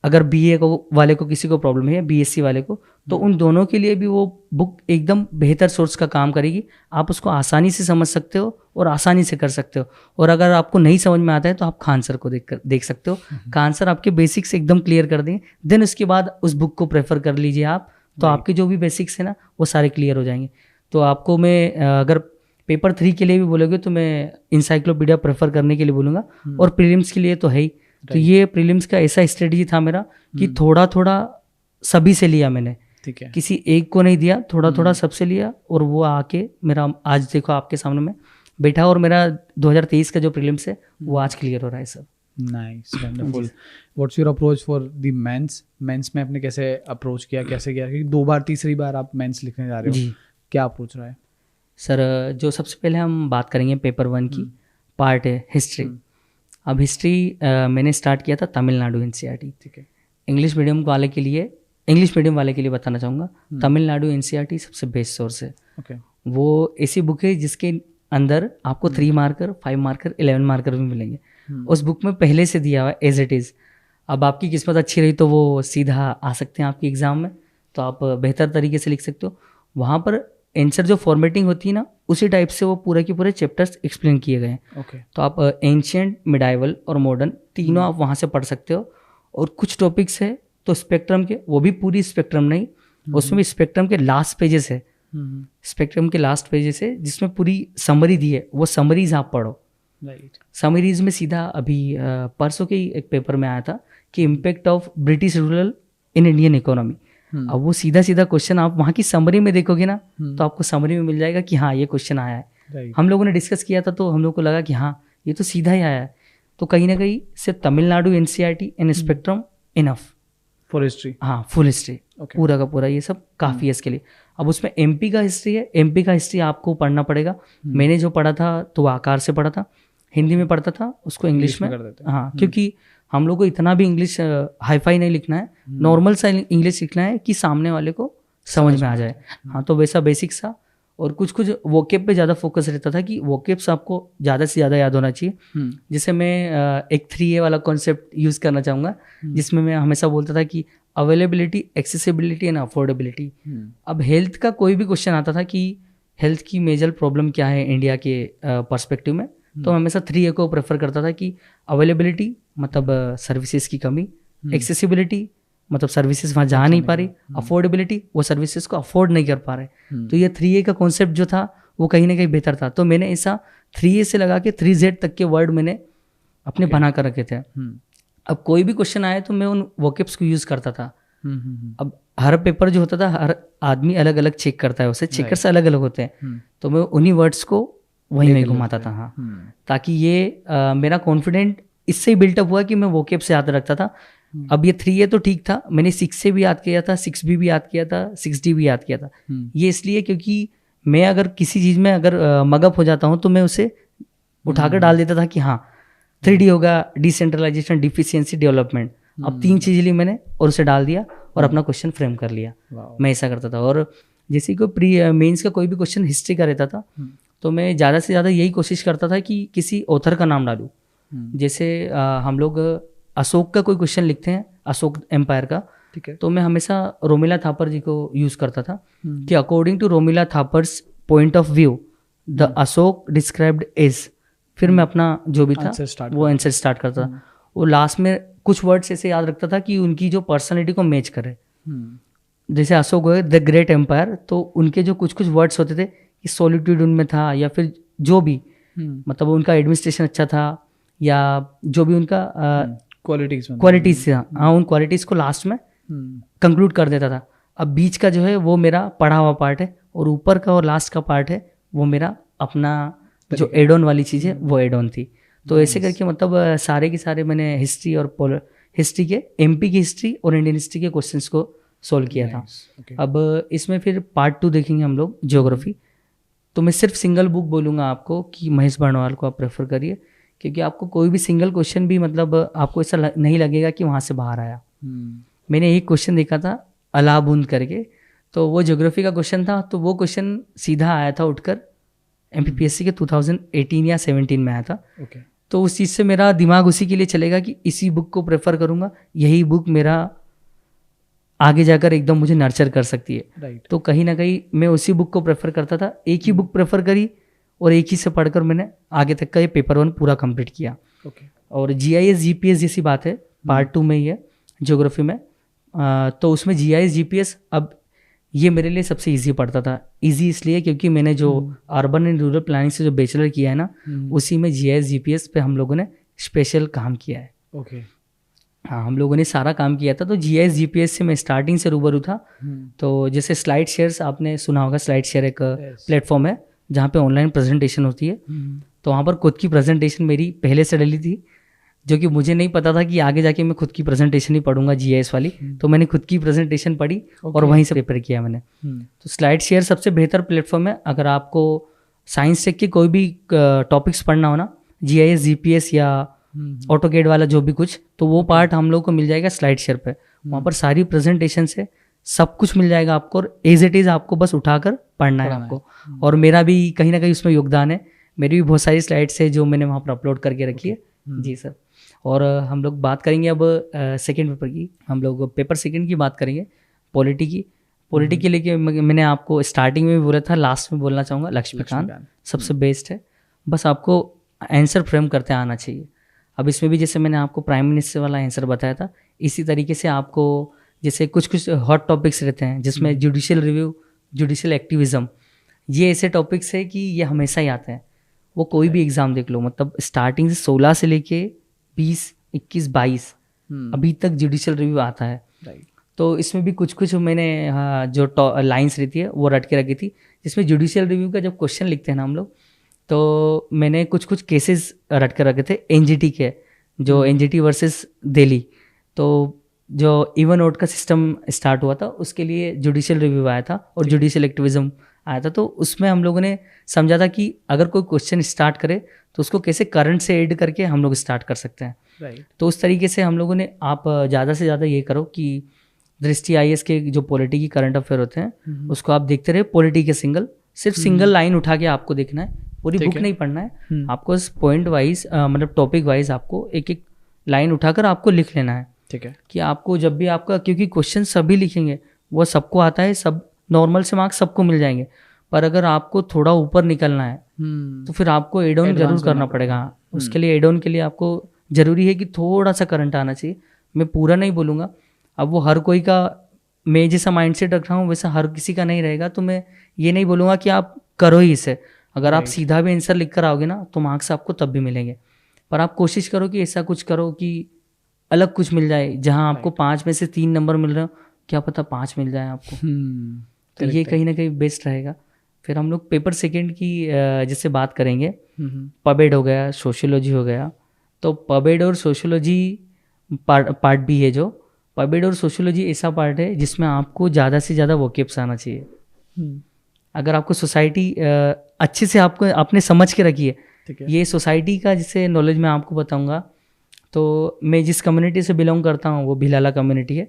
अगर बीए वाले को किसी को प्रॉब्लम है, बीएससी वाले को, तो उन दोनों के लिए भी वो बुक एकदम बेहतर सोर्स का काम करेगी। आप उसको आसानी से समझ सकते हो और आसानी से कर सकते हो। और अगर आपको नहीं समझ में आता है तो आप खान सर को देख सकते हो। खान सर आपके बेसिक्स एकदम क्लियर कर देंगे। देन उसके बाद उस बुक को प्रेफर कर लीजिए आप, तो आपके जो भी बेसिक्स है ना वो सारे क्लियर हो जाएंगे। तो आपको मैं अगर पेपर 3 के लिए भी बोलोगे तो मैं इंसाइक्लोपीडिया प्रेफर करने के लिए बोलूँगा, और प्रीलिम्स के लिए तो है ही। तो ये प्रीलिम्स का ऐसा स्ट्रेटजी था मेरा कि थोड़ा थोड़ा सभी से लिया मैंने, ठीक है, किसी एक को नहीं दिया, थोड़ा थोड़ा सबसे लिया, और वो आके मेरा आज देखो आपके सामने में बैठा, और मेरा 2023 का जो प्रीलिम्स है वो आज क्लियर हो रहा है सब। Nice, wonderful. What's your approach for the mains? Mains में आपने कैसे अप्रोच किया, कैसे किया? क्योंकि 2 बार तीसरी बार आप मेंस लिखने जा रहे हो, जी क्या अप्रोच रहा है? सर, जो सबसे पहले हम बात करेंगे पेपर 1 की पार्ट है हिस्ट्री। अब हिस्ट्री मैंने स्टार्ट किया था तमिलनाडु एनसीईआरटी। ठीक है, इंग्लिश मीडियम वाले के लिए बताना चाहूँगा, तमिलनाडु एनसीईआरटी सबसे बेस्ट सोर्स है। ओके, वो ऐसी बुक है जिसके अंदर आपको 3 मार्कर, 5 मार्कर, 11 मार्कर भी मिलेंगे। उस बुक में पहले से दिया हुआ है एज इट इज़। अब आपकी किस्मत अच्छी रही तो वो सीधा आ सकते हैं आपके एग्ज़ाम में, तो आप बेहतर तरीके से लिख सकते हो। वहाँ पर आंसर जो फॉर्मेटिंग होती है ना, उसी टाइप से वो पूरे के पूरे चैप्टर्स एक्सप्लेन किए गए हैं। ओके, तो आप एंशियंट, मिडाइवल और मॉडर्न तीनों आप वहाँ से पढ़ सकते हो। और कुछ टॉपिक्स है तो स्पेक्ट्रम के, वो भी पूरी स्पेक्ट्रम नहीं, उसमें भी स्पेक्ट्रम के लास्ट पेजेस है, स्पेक्ट्रम के लास्ट पेजेस है जिसमें पूरी समरी दी है, वो समरीज आप पढ़ो। राइट, समरीज में सीधा अभी परसों के ही एक पेपर में आया था कि impact of British rural in Indian economy. अब वो सीधा सीधा क्वेश्चन आप वहाँ की समरी में देखोगे ना, तो आपको समरी में मिल जाएगा कि हाँ ये क्वेश्चन आया है। राइट, हम लोगों ने डिस्कस किया था तो हम लोग को लगा कि हाँ ये तो सीधा ही आया है। तो कहीं ना कहीं सिर्फ Tamil Nadu NCERT and spectrum enough for history, हाँ, फुल हिस्ट्री Okay. पूरा का पूरा ये सब काफ़ी है इसके लिए। अब उसमें एमपी का हिस्ट्री है, एमपी का हिस्ट्री आपको पढ़ना पड़ेगा। मैंने जो पढ़ा था तो वो आकार से पढ़ा था, हिंदी में पढ़ता था, उसको इंग्लिश में कर देते हैं। हाँ, क्योंकि हम लोग को इतना भी इंग्लिश हाईफाई नहीं लिखना है, नॉर्मल सा इंग्लिश लिखना है कि सामने वाले को समझ में आ जाए। हाँ, तो वैसा बेसिक सा, और कुछ कुछ वोकेब पे ज़्यादा फोकस रहता था कि वोकेब्स आपको ज़्यादा से ज़्यादा याद होना चाहिए। जिससे मैं एक 3A वाला कॉन्सेप्ट यूज़ करना चाहूँगा, जिसमें मैं हमेशा बोलता था कि अवेलेबिलिटी, एक्सेसिबिलिटी एंड अफोर्डेबिलिटी। अब हेल्थ का कोई भी क्वेश्चन आता था कि हेल्थ की मेजर प्रॉब्लम क्या है इंडिया के पर्सपेक्टिव में, तो मैं हमेशा 3A को प्रेफर करता था कि अवेलेबिलिटी मतलब सर्विसेज की कमी, एक्सेसिबिलिटी मतलब सर्विसेज वहाँ जा नहीं पा रही, अफोर्डेबिलिटी वो सर्विसेज को अफोर्ड नहीं कर पा रहे। तो ये 3A का कॉन्सेप्ट जो था वो कहीं ना कहीं बेहतर था। तो मैंने ऐसा 3A से लगा के 3Z तक के वर्ड मैंने अपने बना कर रखे थे। अब कोई भी क्वेश्चन आए तो मैं उन वोकेब्स को यूज़ करता था। अब हर पेपर जो होता था, हर आदमी अलग अलग चेक करता है, उसे चेकर्स अलग अलग होते हैं, तो मैं उन्हीं वर्ड्स को वहीं में घुमाता था। हाँ, ताकि ये मेरा कॉन्फिडेंट इससे ही बिल्टअप हुआ कि मैं वोकेब से याद रखता था। अब ये 3A तो ठीक था, मैंने 6 से भी याद किया था, 6B भी याद किया था, 6D भी याद किया था। ये इसलिए क्योंकि मैं अगर किसी चीज़ में अगर मगअप हो जाता हूँ तो मैं उसे उठाकर डाल देता था कि हाँ 3D होगा, डिसेंट्रलाइजेशन, डिफिशियंसी, डेवलपमेंट। अब 3 चीज़ ली मैंने और उसे डाल दिया और अपना क्वेश्चन फ्रेम कर लिया। मैं ऐसा करता था। और जैसे कोई प्री मेंस का कोई भी क्वेश्चन हिस्ट्री का रहता था तो मैं ज़्यादा से ज़्यादा यही कोशिश करता था कि किसी ऑथर का नाम डालूँ। जैसे हम लोग अशोक का कोई क्वेश्चन लिखते हैं, अशोक एम्पायर का, ठीक है, तो मैं हमेशा रोमिला थापर जी को यूज़ करता था कि according to Romila Thapar's point of view the Ashoka described is, फिर मैं अपना जो भी था वो आंसर स्टार्ट करता था। वो लास्ट में कुछ वर्ड्स ऐसे याद रखता था कि उनकी जो पर्सनैलिटी को मैच करे। जैसे अशोक हुए द ग्रेट एम्पायर, तो उनके जो कुछ कुछ वर्ड्स होते थे कि सॉलिट्यूड उनमें था, या फिर जो भी मतलब उनका एडमिनिस्ट्रेशन अच्छा था, या जो भी उनका क्वालिटीज था, हाँ, उन क्वालिटीज़ को लास्ट में कंक्लूड कर देता था। अब बीच का जो है वो मेरा पढ़ा हुआ पार्ट है, और ऊपर का और लास्ट का पार्ट है वो मेरा अपना जो एड ऑन वाली चीज़ है वो एड ऑन थी। तो ऐसे करके मतलब सारे के सारे मैंने हिस्ट्री और हिस्ट्री के एमपी की हिस्ट्री और इंडियन हिस्ट्री के क्वेश्चंस को सोल्व किया था। अब इसमें फिर पार्ट 2 देखेंगे हम लोग, ज्योग्राफी। तो मैं सिर्फ सिंगल बुक बोलूँगा आपको कि महेश बर्णवाल को आप प्रेफर करिए, क्योंकि आपको कोई भी सिंगल क्वेश्चन भी मतलब आपको ऐसा नहीं लगेगा कि वहाँ से बाहर आया। मैंने एक क्वेश्चन देखा था अलाबुंद करके, तो वो ज्योग्राफी का क्वेश्चन था, तो वो क्वेश्चन सीधा आया था उठकर MPPSC के 2018 या 17 में आया था। तो उस चीज़ से मेरा दिमाग उसी के लिए चलेगा कि इसी बुक को प्रेफर करूँगा, यही बुक मेरा आगे जाकर एकदम मुझे नर्चर कर सकती है। तो कहीं ना कहीं मैं उसी बुक को प्रेफर करता था, एक ही बुक प्रेफर करी और एक ही से पढ़कर मैंने आगे तक का ये पेपर 1 पूरा कंप्लीट किया। और GIS GPS जैसी बात है, पार्ट 2 में ही है ज्योग्राफी में। तो उसमें GIS GPS, अब ये मेरे लिए सबसे इजी पड़ता था। इजी इसलिए क्योंकि मैंने जो अर्बन एंड रूरल प्लानिंग से जो बैचलर किया है ना, उसी में GIS GPS पे हम लोगों ने स्पेशल काम किया है। ओके। हाँ, हम लोगों ने सारा काम किया था, तो GIS GPS से मैं स्टार्टिंग से रूबरू था। तो जैसे स्लाइड शेयर्स आपने सुना होगा, स्लाइड शेयर एक प्लेटफॉर्म है जहाँ पे ऑनलाइन प्रेजेंटेशन होती है। तो वहाँ पर खुद की प्रेजेंटेशन मेरी पहले से डली थी, जो कि मुझे नहीं पता था कि आगे जाके मैं खुद की प्रेजेंटेशन ही पढ़ूंगा GIS वाली। तो मैंने खुद की प्रेजेंटेशन पढ़ी और वहीं से पेपर किया मैंने। तो स्लाइड शेयर सबसे बेहतर प्लेटफॉर्म है अगर आपको साइंस टेक के कोई भी टॉपिक्स पढ़ना हो ना, GIS GPS या ऑटोकेड वाला जो भी कुछ, तो वो पार्ट हम लोग को मिल जाएगा स्लाइड शेयर पे। वहाँ पर सारी प्रेजेंटेशन से सब कुछ मिल जाएगा आपको, और एज इट इज़ आपको बस उठाकर पढ़ना है आपको। और मेरा भी कहीं ना कहीं उसमें योगदान है, मेरी भी बहुत सारी स्लाइड्स है जो मैंने वहाँ पर अपलोड करके रखी है। जी सर। और हम लोग बात करेंगे अब सेकेंड पेपर की। हम लोग पेपर सेकेंड की बात करेंगे, पॉलिटी की। पॉलिटी के लिए मैंने आपको स्टार्टिंग में भी बोला था, लास्ट में बोलना चाहूँगा, लक्ष्मीकांत सबसे बेस्ट है। बस आपको आंसर फ्रेम करते आना चाहिए। अब इसमें भी जैसे मैंने आपको प्राइम मिनिस्टर वाला आंसर बताया था, इसी तरीके से आपको जैसे कुछ कुछ हॉट टॉपिक्स रहते हैं जिसमें जुडिशियल रिव्यू, जुडिशियल एक्टिविज्म, ये ऐसे टॉपिक्स है कि ये हमेशा ही आते हैं। वो कोई भी एग्ज़ाम देख लो, मतलब स्टार्टिंग से 16 से लेके 20, 21, 22 अभी तक जुडिशियल रिव्यू आता है। तो इसमें भी कुछ कुछ मैंने जो लाइन्स रहती है वो रट के रखी थी, जिसमें जुडिशियल रिव्यू का जब क्वेश्चन लिखते हैं ना हम लोग, तो मैंने कुछ कुछ केसेस रट कर रखे थे NGT के, जो NGT वर्सेस दिल्ली। तो जो इवन आउट का सिस्टम स्टार्ट हुआ था उसके लिए जुडिशियल रिव्यू आया था और जुडिशियल एक्टिविज्म आया था। तो उसमें हम लोगों ने समझा था कि अगर कोई क्वेश्चन स्टार्ट करे तो उसको कैसे करंट से ऐड करके हम लोग स्टार्ट कर सकते हैं। तो उस तरीके से हम लोगों ने, आप ज़्यादा से ज़्यादा ये करो कि दृष्टि IAS के जो पॉलिटी की करंट अफेयर होते हैं उसको आप देखते रहे। पॉलिटी के सिर्फ सिंगल लाइन उठा के आपको देखना है, पूरी बुक नहीं पढ़ना है आपको। पॉइंट वाइज मतलब टॉपिक वाइज आपको एक एक लाइन उठाकर आपको लिख लेना है। ठीक है। कि आपको जब भी आपका, क्योंकि क्वेश्चन सभी लिखेंगे, वो सबको आता है, सब नॉर्मल से मार्क्स सबको मिल जाएंगे, पर अगर आपको थोड़ा ऊपर निकलना है तो फिर आपको एड ऑन जरूर करना पड़ेगा। उसके लिए एड ऑन के लिए आपको जरूरी है कि थोड़ा सा करंट आना चाहिए। मैं पूरा नहीं बोलूँगा, अब वो हर कोई का, मैं जैसा माइंडसेट रख रहा हूँ वैसा हर किसी का नहीं रहेगा, तो मैं ये नहीं बोलूँगा कि आप करो ही इसे। अगर आप सीधा भी आंसर लिख कर आओगे ना तो मार्क्स आपको तब भी मिलेंगे, पर आप कोशिश करो कि ऐसा कुछ करो कि अलग कुछ मिल जाए। जहाँ आपको 5 में से 3 नंबर मिल रहे हो, क्या पता 5 मिल जाए आपको। तो ये कहीं ना कहीं बेस्ट रहेगा। फिर हम लोग पेपर सेकेंड की जिससे बात करेंगे, पबेड हो गया, सोशियोलॉजी हो गया। तो पबेड और सोशियोलॉजी पार्ट भी है, जो पबेड और सोशियोलॉजी ऐसा पार्ट है जिसमें आपको ज़्यादा से ज़्यादा वोकेब्स आना चाहिए। अगर आपको सोसाइटी अच्छे से आपको आपने समझ के रखी है, ये सोसाइटी का जिससे नॉलेज मैं आपको बताऊंगा। तो मैं जिस कम्युनिटी से बिलोंग करता हूँ वो भिलाला कम्युनिटी है।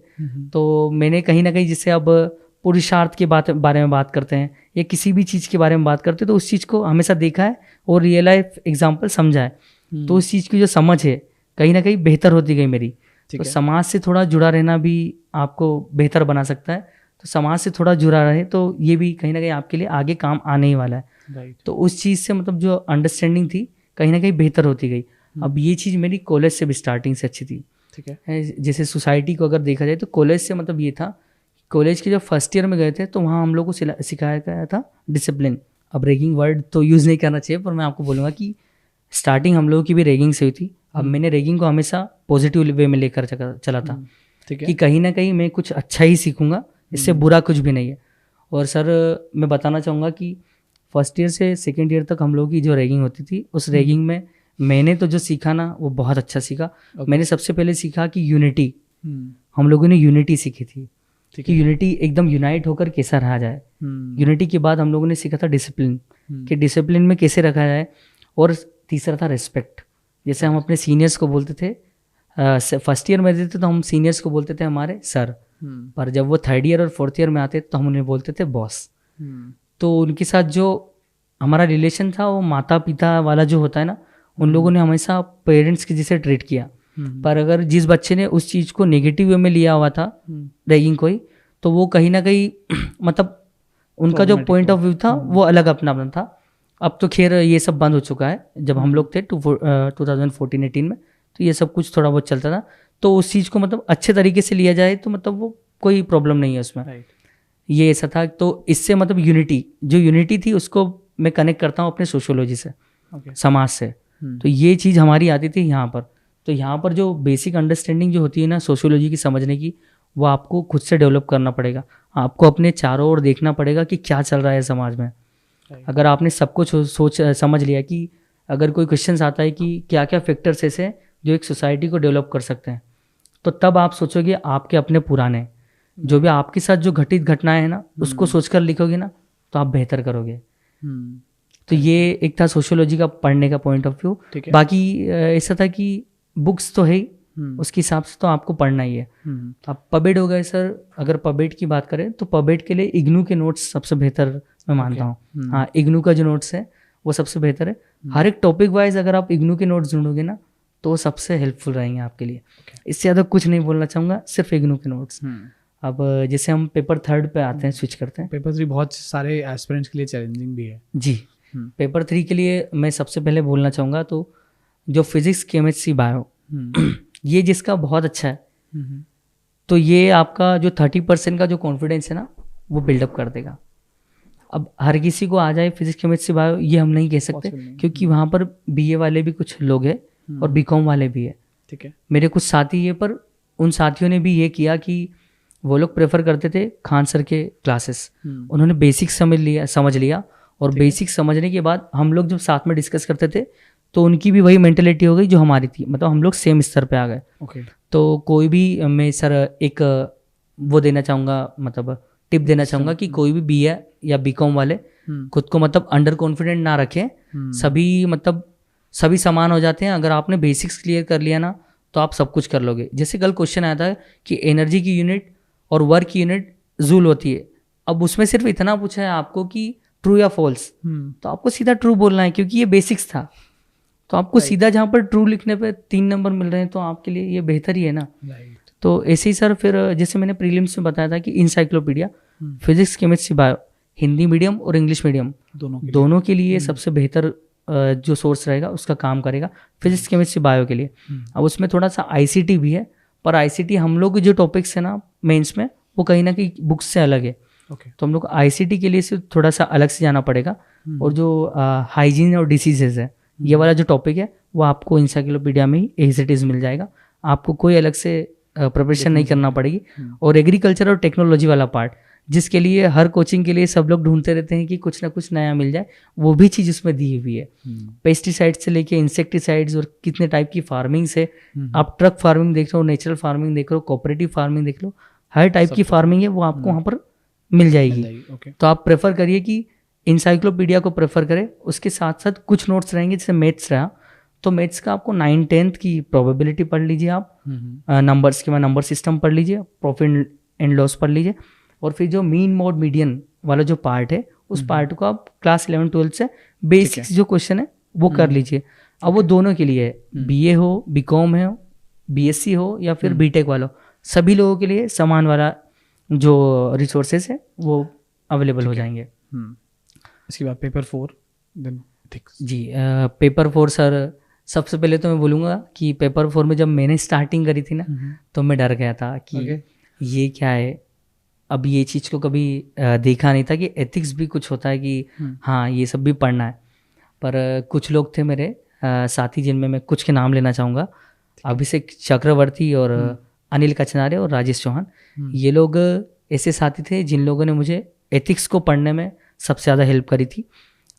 तो मैंने कहीं ना कहीं, जिससे अब पुरुषार्थ के बारे में बात करते हैं या किसी भी चीज़ के बारे में बात करते हैं, तो उस चीज़ को हमेशा देखा है और रियल लाइफ एग्जाम्पल समझा है। तो उस चीज़ की जो समझ है कहीं ना कहीं बेहतर होती गई मेरी। तो समाज से थोड़ा जुड़ा रहना भी आपको बेहतर बना सकता है। तो समाज से थोड़ा जुड़ा रहे तो ये भी कहीं ना कहीं आपके लिए आगे काम आने ही वाला है। तो उस चीज़ से मतलब जो अंडरस्टैंडिंग थी कहीं ना कहीं बेहतर होती गई। अब ये चीज़ मेरी कॉलेज से भी स्टार्टिंग से अच्छी थी। ठीक है। जैसे सोसाइटी को अगर देखा जाए तो कॉलेज से मतलब ये था, कॉलेज के जब फर्स्ट ईयर में गए थे तो वहाँ हम लोग को सिखाया गया था डिसिप्लिन। अब रैगिंग वर्ड तो यूज़ नहीं करना चाहिए, पर मैं आपको बोलूँगा कि स्टार्टिंग हम लोगों की भी रैगिंग से हुई थी। अब मैंने रैगिंग को हमेशा पॉजिटिव वे में लेकर चला था। ठीक है। कि कहीं ना कहीं मैं कुछ अच्छा ही सीखूंगा, इससे बुरा कुछ भी नहीं है। और सर मैं बताना चाहूँगा कि फर्स्ट ईयर से सेकेंड ईयर तक हम लोग की जो रैगिंग होती थी, उस रैगिंग में मैंने तो जो सीखा ना वो बहुत अच्छा सीखा। मैंने सबसे पहले सीखा कि यूनिटी, हम लोगों ने यूनिटी सीखी थी कि यूनिटी एकदम यूनाइट होकर कैसा रहा जाए। यूनिटी के बाद हम लोगों ने सीखा था डिसिप्लिन, कि डिसिप्लिन में कैसे रखा जाए। और तीसरा था रिस्पेक्ट। जैसे हम अपने सीनियर्स को बोलते थे, फर्स्ट ईयर में रहते थे तो हम सीनियर्स को बोलते थे हमारे सर, पर जब वो थर्ड ईयर और फोर्थ ईयर में आते तो हम उन्हें बोलते थे बॉस। तो उनके साथ जो हमारा रिलेशन था वो माता पिता वाला जो होता है ना, उन लोगों ने हमेशा पेरेंट्स के जैसे ट्रीट किया। पर अगर जिस बच्चे ने उस चीज़ को नेगेटिव वे में लिया हुआ था, रैगिंग को ही, तो वो कहीं ना कहीं मतलब उनका जो पॉइंट ऑफ व्यू था वो अलग अपना था। अब तो खैर ये सब बंद हो चुका है। जब हम लोग थे 2014-18 में तो ये सब कुछ थोड़ा बहुत चलता था। तो उस चीज़ को मतलब अच्छे तरीके से लिया जाए तो मतलब वो कोई प्रॉब्लम नहीं है उसमें। ये ऐसा था। तो इससे मतलब यूनिटी थी उसको मैं कनेक्ट करता हूँ अपने सोशियोलॉजी से, समाज से। तो ये चीज़ हमारी आती थी यहाँ पर। तो यहाँ पर जो बेसिक अंडरस्टैंडिंग जो होती है ना सोशियोलॉजी की समझने की, वो आपको खुद से डेवलप करना पड़ेगा। आपको अपने चारों ओर देखना पड़ेगा कि क्या चल रहा है समाज में। अगर आपने सब कुछ सोच समझ लिया कि अगर कोई क्वेश्चन आता है कि क्या क्या फैक्टर्स ऐसे हैं जो एक सोसाइटी को डेवलप कर सकते हैं, तो तब आप सोचोगे आपके अपने पुराने जो भी आपके साथ जो घटित घटनाएं हैं ना, उसको सोचकर लिखोगे ना, तो आप बेहतर करोगे। तो ये एक था सोशियोलॉजी का पढ़ने का पॉइंट ऑफ व्यू। बाकी ऐसा था कि बुक्स तो है ही, उसके हिसाब से तो आपको पढ़ना ही है। अब पबेड हो गए सर, अगर पबेड की बात करें तो पबेड के लिए इग्नू के नोट्स सबसे बेहतर मैं मानता हूँ। हाँ, इग्नू का जो नोट्स है वो सबसे बेहतर है। हर एक टॉपिक वाइज अगर आप इग्नू के नोट्स ढूंढोगे ना, तो वो सबसे हेल्पफुल रहेंगे आपके लिए। इससे ज़्यादा कुछ नहीं बोलना चाहूँगा, सिर्फ इग्नू के नोट्स। अब जैसे हम पेपर 3 पे आते हैं, स्विच करते हैं। पेपर 3 बहुत सारे एस्पिरेंट्स के लिए चैलेंजिंग भी है जी। पेपर 3 के लिए मैं सबसे पहले बोलना चाहूँगा तो जो फिजिक्स, केमिस्ट्री, बायो, ये जिसका बहुत अच्छा है, तो ये आपका जो 30% का जो कॉन्फिडेंस है ना, वो बिल्डअप कर देगा। अब हर किसी को आ जाए फिजिक्स, केमिस्ट्री, बायो, ये हम नहीं कह सकते, क्योंकि वहाँ पर बीए वाले भी कुछ लोग हैं और बीकॉम वाले भी है। ठीक है, मेरे कुछ साथी है, पर उन साथियों ने भी ये किया कि वो लोग प्रेफर करते थे खान सर के क्लासेस। उन्होंने बेसिक समझ लिया और बेसिक समझने के बाद हम लोग जब साथ में डिस्कस करते थे तो उनकी भी वही मेंटेलिटी हो गई जो हमारी थी, मतलब हम लोग सेम स्तर पे आ गए। तो कोई भी मैं सर एक वो देना चाहूँगा, मतलब टिप देना चाहूँगा कि कोई भी बीए या बीकॉम वाले खुद को मतलब अंडर कॉन्फिडेंट ना रखें। सभी समान हो जाते हैं। अगर आपने बेसिक्स क्लियर कर लिया ना, तो आप सब कुछ कर लोगे। जैसे कल क्वेश्चन आया था कि एनर्जी की यूनिट और वर्क की यूनिट जूल होती है। अब उसमें सिर्फ इतना पूछा है आपको कि ट्रू या फॉल्स, तो आपको सीधा ट्रू बोलना है, क्योंकि ये बेसिक्स था। तो आपको सीधा जहाँ पर ट्रू लिखने पे 3 नंबर मिल रहे हैं, तो आपके लिए ये बेहतर ही है ना। तो ऐसे ही सर फिर जैसे मैंने प्रीलिम्स में बताया था कि encyclopedia, physics, chemistry, bio, Hindi medium और इंग्लिश मीडियम दोनों के लिए सबसे बेहतर जो सोर्स रहेगा उसका काम करेगा, फिजिक्स, केमिस्ट्री, बायो के लिए। अब उसमें थोड़ा सा आईसीटी भी है, पर आईसीटी हम लोग जो टॉपिक्स है ना मेंस में, वो कहीं ना कहीं बुक्स से अलग है। तो हम लोग आईसीटी के लिए सिर्फ थोड़ा सा अलग से जाना पड़ेगा। और जो हाइजीन और डिसीजेज है, ये वाला जो टॉपिक है, वो आपको इंसाइक्लोपीडिया में ही एज इट इज मिल जाएगा। आपको कोई अलग से प्रिपरेशन नहीं करना पड़ेगी। और एग्रीकल्चर और टेक्नोलॉजी वाला पार्ट, जिसके लिए हर कोचिंग के लिए सब लोग ढूंढते रहते हैं कि कुछ ना कुछ नया मिल जाए, वो भी चीज़ उसमें दी हुई है। पेस्टिसाइड्स से लेके इंसेक्टिसाइड्स और कितने टाइप की फार्मिंग है। आप ट्रक फार्मिंग देख लो, नेचुरल फार्मिंग देख लो, कोऑपरेटिव फार्मिंग देख लो, हर टाइप की फार्मिंग है वो आपको वहाँ पर मिल जाएगी। तो आप प्रेफर करिए कि इंसाइक्लोपीडिया को प्रेफर करें। उसके साथ साथ कुछ नोट्स रहेंगे, जैसे मैथ्स रहा, तो मैथ्स का आपको 9-10th की प्रोबेबिलिटी पढ़ लीजिए आप, नंबर्स के बाद नंबर सिस्टम पढ़ लीजिए, प्रॉफिट एंड लॉस पढ़ लीजिए, और फिर जो मीन मोड मीडियन वाला जो पार्ट है, उस पार्ट को आप क्लास 11-12 से बेसिक्स जो क्वेश्चन है वो कर लीजिए। अब वो दोनों के लिए है, बीए हो, बीकॉम है, बीएससी हो या फिर बीटेक वाला, सभी लोगों के लिए समान वाला जो रिसोर्सेज है वो अवेलेबल हो जाएंगे। इसके बाद पेपर 4 देन एथिक्स। जी, पेपर 4 सर सबसे पहले तो मैं बोलूँगा कि पेपर 4 में जब मैंने स्टार्टिंग करी थी ना, तो मैं डर गया था कि ये क्या है। अब ये चीज़ को कभी देखा नहीं था कि एथिक्स भी कुछ होता है कि हाँ ये सब भी पढ़ना है। पर कुछ लोग थे मेरे साथी, जिनमें मैं कुछ के नाम लेना चाहूँगा, अभिषेक चक्रवर्ती और अनिल कचनारे और राजेश चौहान। ये लोग ऐसे साथी थे जिन लोगों ने मुझे एथिक्स को पढ़ने में सबसे ज़्यादा हेल्प करी थी।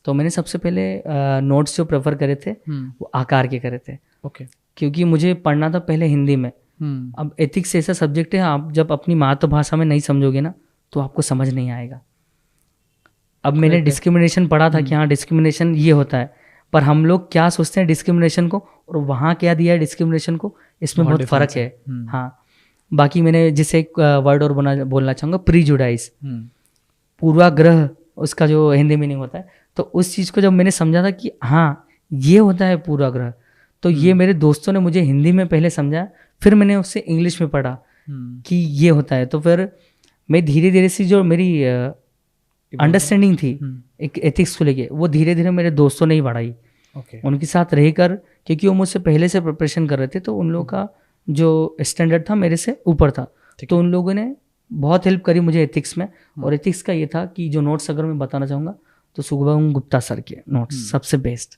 तो मैंने सबसे पहले नोट्स जो प्रेफर करे थे वो आकार के करे थे, क्योंकि मुझे पढ़ना था पहले हिंदी में। अब एथिक्स ऐसा सब्जेक्ट है, आप जब अपनी मातृभाषा में नहीं समझोगे ना, तो आपको समझ नहीं आएगा। अब मैंने डिस्क्रिमिनेशन पढ़ा था कि हाँ डिस्क्रिमिनेशन ये होता है, पर हम लोग क्या सोचते हैं डिस्क्रिमिनेशन को, और वहाँ क्या दिया है डिस्क्रिमिनेशन को, इसमें बहुत फ़र्क है। हाँ, बाकी मैंने जिसे एक वर्ड और बोलना चाहूँगा, प्रीजुडाइज, पूर्वाग्रह, उसका जो हिंदी मीनिंग होता है। तो उस चीज़ को जब मैंने समझा था कि हाँ ये होता है पूर्वाग्रह, तो ये मेरे दोस्तों ने मुझे हिंदी में पहले समझाया, फिर मैंने उससे इंग्लिश में पढ़ा कि ये होता है। तो फिर मैं धीरे धीरे से जो मेरी अंडरस्टैंडिंग थी एक एथिक्स को लेके, वो धीरे धीरे मेरे दोस्तों ने ही बढ़ाई। उनके साथ रहकर, क्योंकि वो मुझसे पहले से प्रिपरेशन कर रहे थे, तो उन लोगों का जो स्टैंडर्ड था मेरे से ऊपर था, तो उन लोगों ने बहुत हेल्प करी मुझे एथिक्स में। और एथिक्स का ये था कि जो नोट्स अगर मैं बताना चाहूँगा तो शुभम गुप्ता सर के नोट्स सबसे बेस्ट।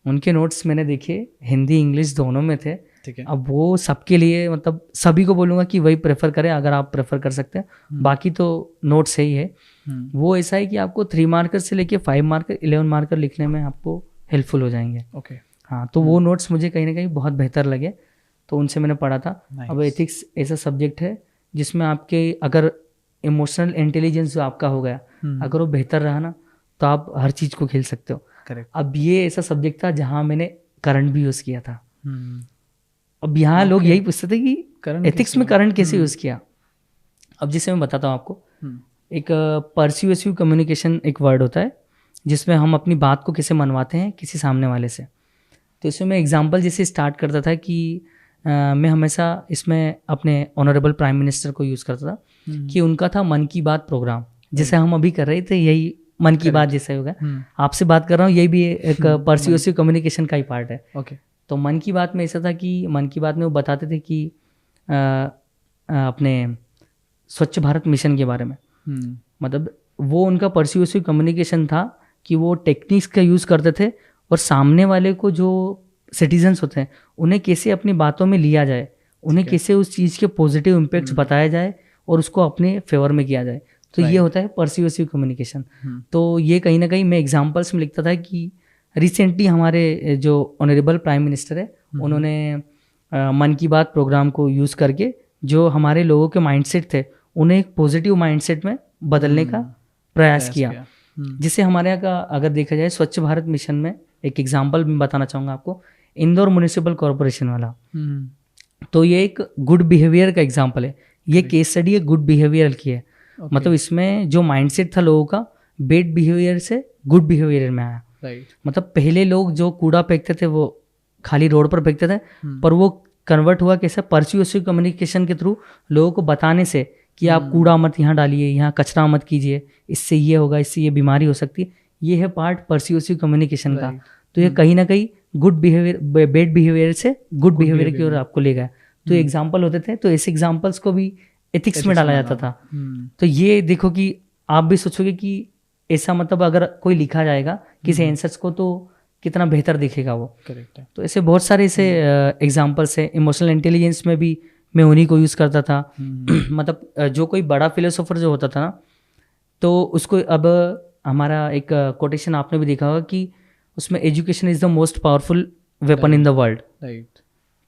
उनके नोट्स मैंने देखे, हिंदी इंग्लिश दोनों में थे। ठीक है। अब वो सबके लिए मतलब सभी को बोलूँगा कि वही प्रेफर करें अगर आप प्रेफर कर सकते हैं। बाकी तो नोट सही है। वो ऐसा है कि आपको 3 मार्कर से लेके 5 मार्कर 11 मार्कर लिखने में आपको हेल्पफुल हो जाएंगे। ओके। हाँ, तो वो नोट्स मुझे कहीं ना कहीं बहुत बेहतर लगे, तो उनसे मैंने पढ़ा था। Nice. अब एथिक्स ऐसा सब्जेक्ट है जिसमें आपके अगर इमोशनल इंटेलिजेंस जो आपका हो गया अगर वो बेहतर रहा ना तो आप हर चीज़ को खेल सकते हो। करेक्ट। अब ये ऐसा सब्जेक्ट था जहाँ मैंने करंट भी यूज़ किया था। अब यहाँ लोग यही पूछते थे कि एथिक्स में करंट कैसे यूज़ किया। अब जिसे मैं बताता हूँ आपको, एक परस्यूएसिव कम्युनिकेशन एक वर्ड होता है जिसमें हम अपनी बात को कैसे मनवाते हैं किसी सामने वाले से। तो इसमें मैं एग्जांपल जैसे स्टार्ट करता था कि मैं हमेशा इसमें अपने ऑनरेबल प्राइम मिनिस्टर को यूज़ करता था कि उनका था मन की बात प्रोग्राम, जैसे हम अभी कर रहे थे यही मन की बात जैसे होगा। आपसे बात कर रहा हूँ, यही भी एक परस्यूएसिव कम्युनिकेशन का ही पार्ट है। ओके। तो मन की बात में ऐसा था कि मन की बात में वो बताते थे कि अपने स्वच्छ भारत मिशन के बारे में। मतलब वो उनका परस्यूएसिव कम्युनिकेशन था कि वो टेक्निक्स का यूज़ करते थे और सामने वाले को जो सिटीजन्स होते हैं उन्हें कैसे अपनी बातों में लिया जाए, उन्हें कैसे उस चीज़ के पॉजिटिव इम्पैक्ट्स बताया जाए और उसको अपने फेवर में किया जाए। तो ये होता है परस्यूएसिव कम्युनिकेशन। तो ये कहीं ना कहीं मैं एग्जांपल्स में लिखता था कि रिसेंटली हमारे जो ऑनरेबल प्राइम मिनिस्टर है उन्होंने मन की बात प्रोग्राम को यूज़ करके जो हमारे लोगों के माइंडसेट थे उन्हें एक पॉजिटिव माइंडसेट में बदलने का प्रयास किया। जिसे हमारे यहाँ का अगर देखा जाए स्वच्छ भारत मिशन में एक एग्जांपल मैं बताना चाहूँगा आपको, इंदौर म्युनिसिपल कॉरपोरेशन वाला। तो ये एक गुड बिहेवियर का एग्जांपल है। ये केस स्टडी एक गुड बिहेवियर की है। मतलब इसमें जो माइंडसेट था लोगों का बैड बिहेवियर से गुड बिहेवियर में आया। मतलब पहले लोग जो कूड़ा फेंकते थे वो खाली रोड पर फेंकते थे, पर वो कन्वर्ट हुआ कैसे, परस्यूएसिव कम्युनिकेशन के थ्रू लोगों को बताने से कि आप कूड़ा मत यहाँ डालिए, यहाँ कचरा मत कीजिए, इससे ये होगा, इससे ये बीमारी हो सकती है। ये है पार्ट परस्यूएसिव कम्युनिकेशन का। तो ये कहीं ना कहीं गुड बिहेवियर बैड बिहेवियर से गुड बिहेवियर की ओर आपको ले गया। तो एग्जाम्पल होते थे, तो ऐसे एग्जाम्पल्स को भी एथिक्स में डाला जाता था। तो ये देखो कि आप भी सोचोगे कि ऐसा मतलब अगर कोई लिखा जाएगा किसी आंसर्स को तो कितना बेहतर दिखेगा वो। करेक्ट है। तो ऐसे बहुत सारे ऐसे एग्जाम्पल्स है। इमोशनल इंटेलिजेंस में भी मैं उन्हीं को यूज़ करता था। मतलब जो कोई बड़ा फिलोसोफर जो होता था ना तो उसको, अब हमारा एक कोटेशन आपने भी देखा होगा कि उसमें education is the most powerful weapon in the world. Right.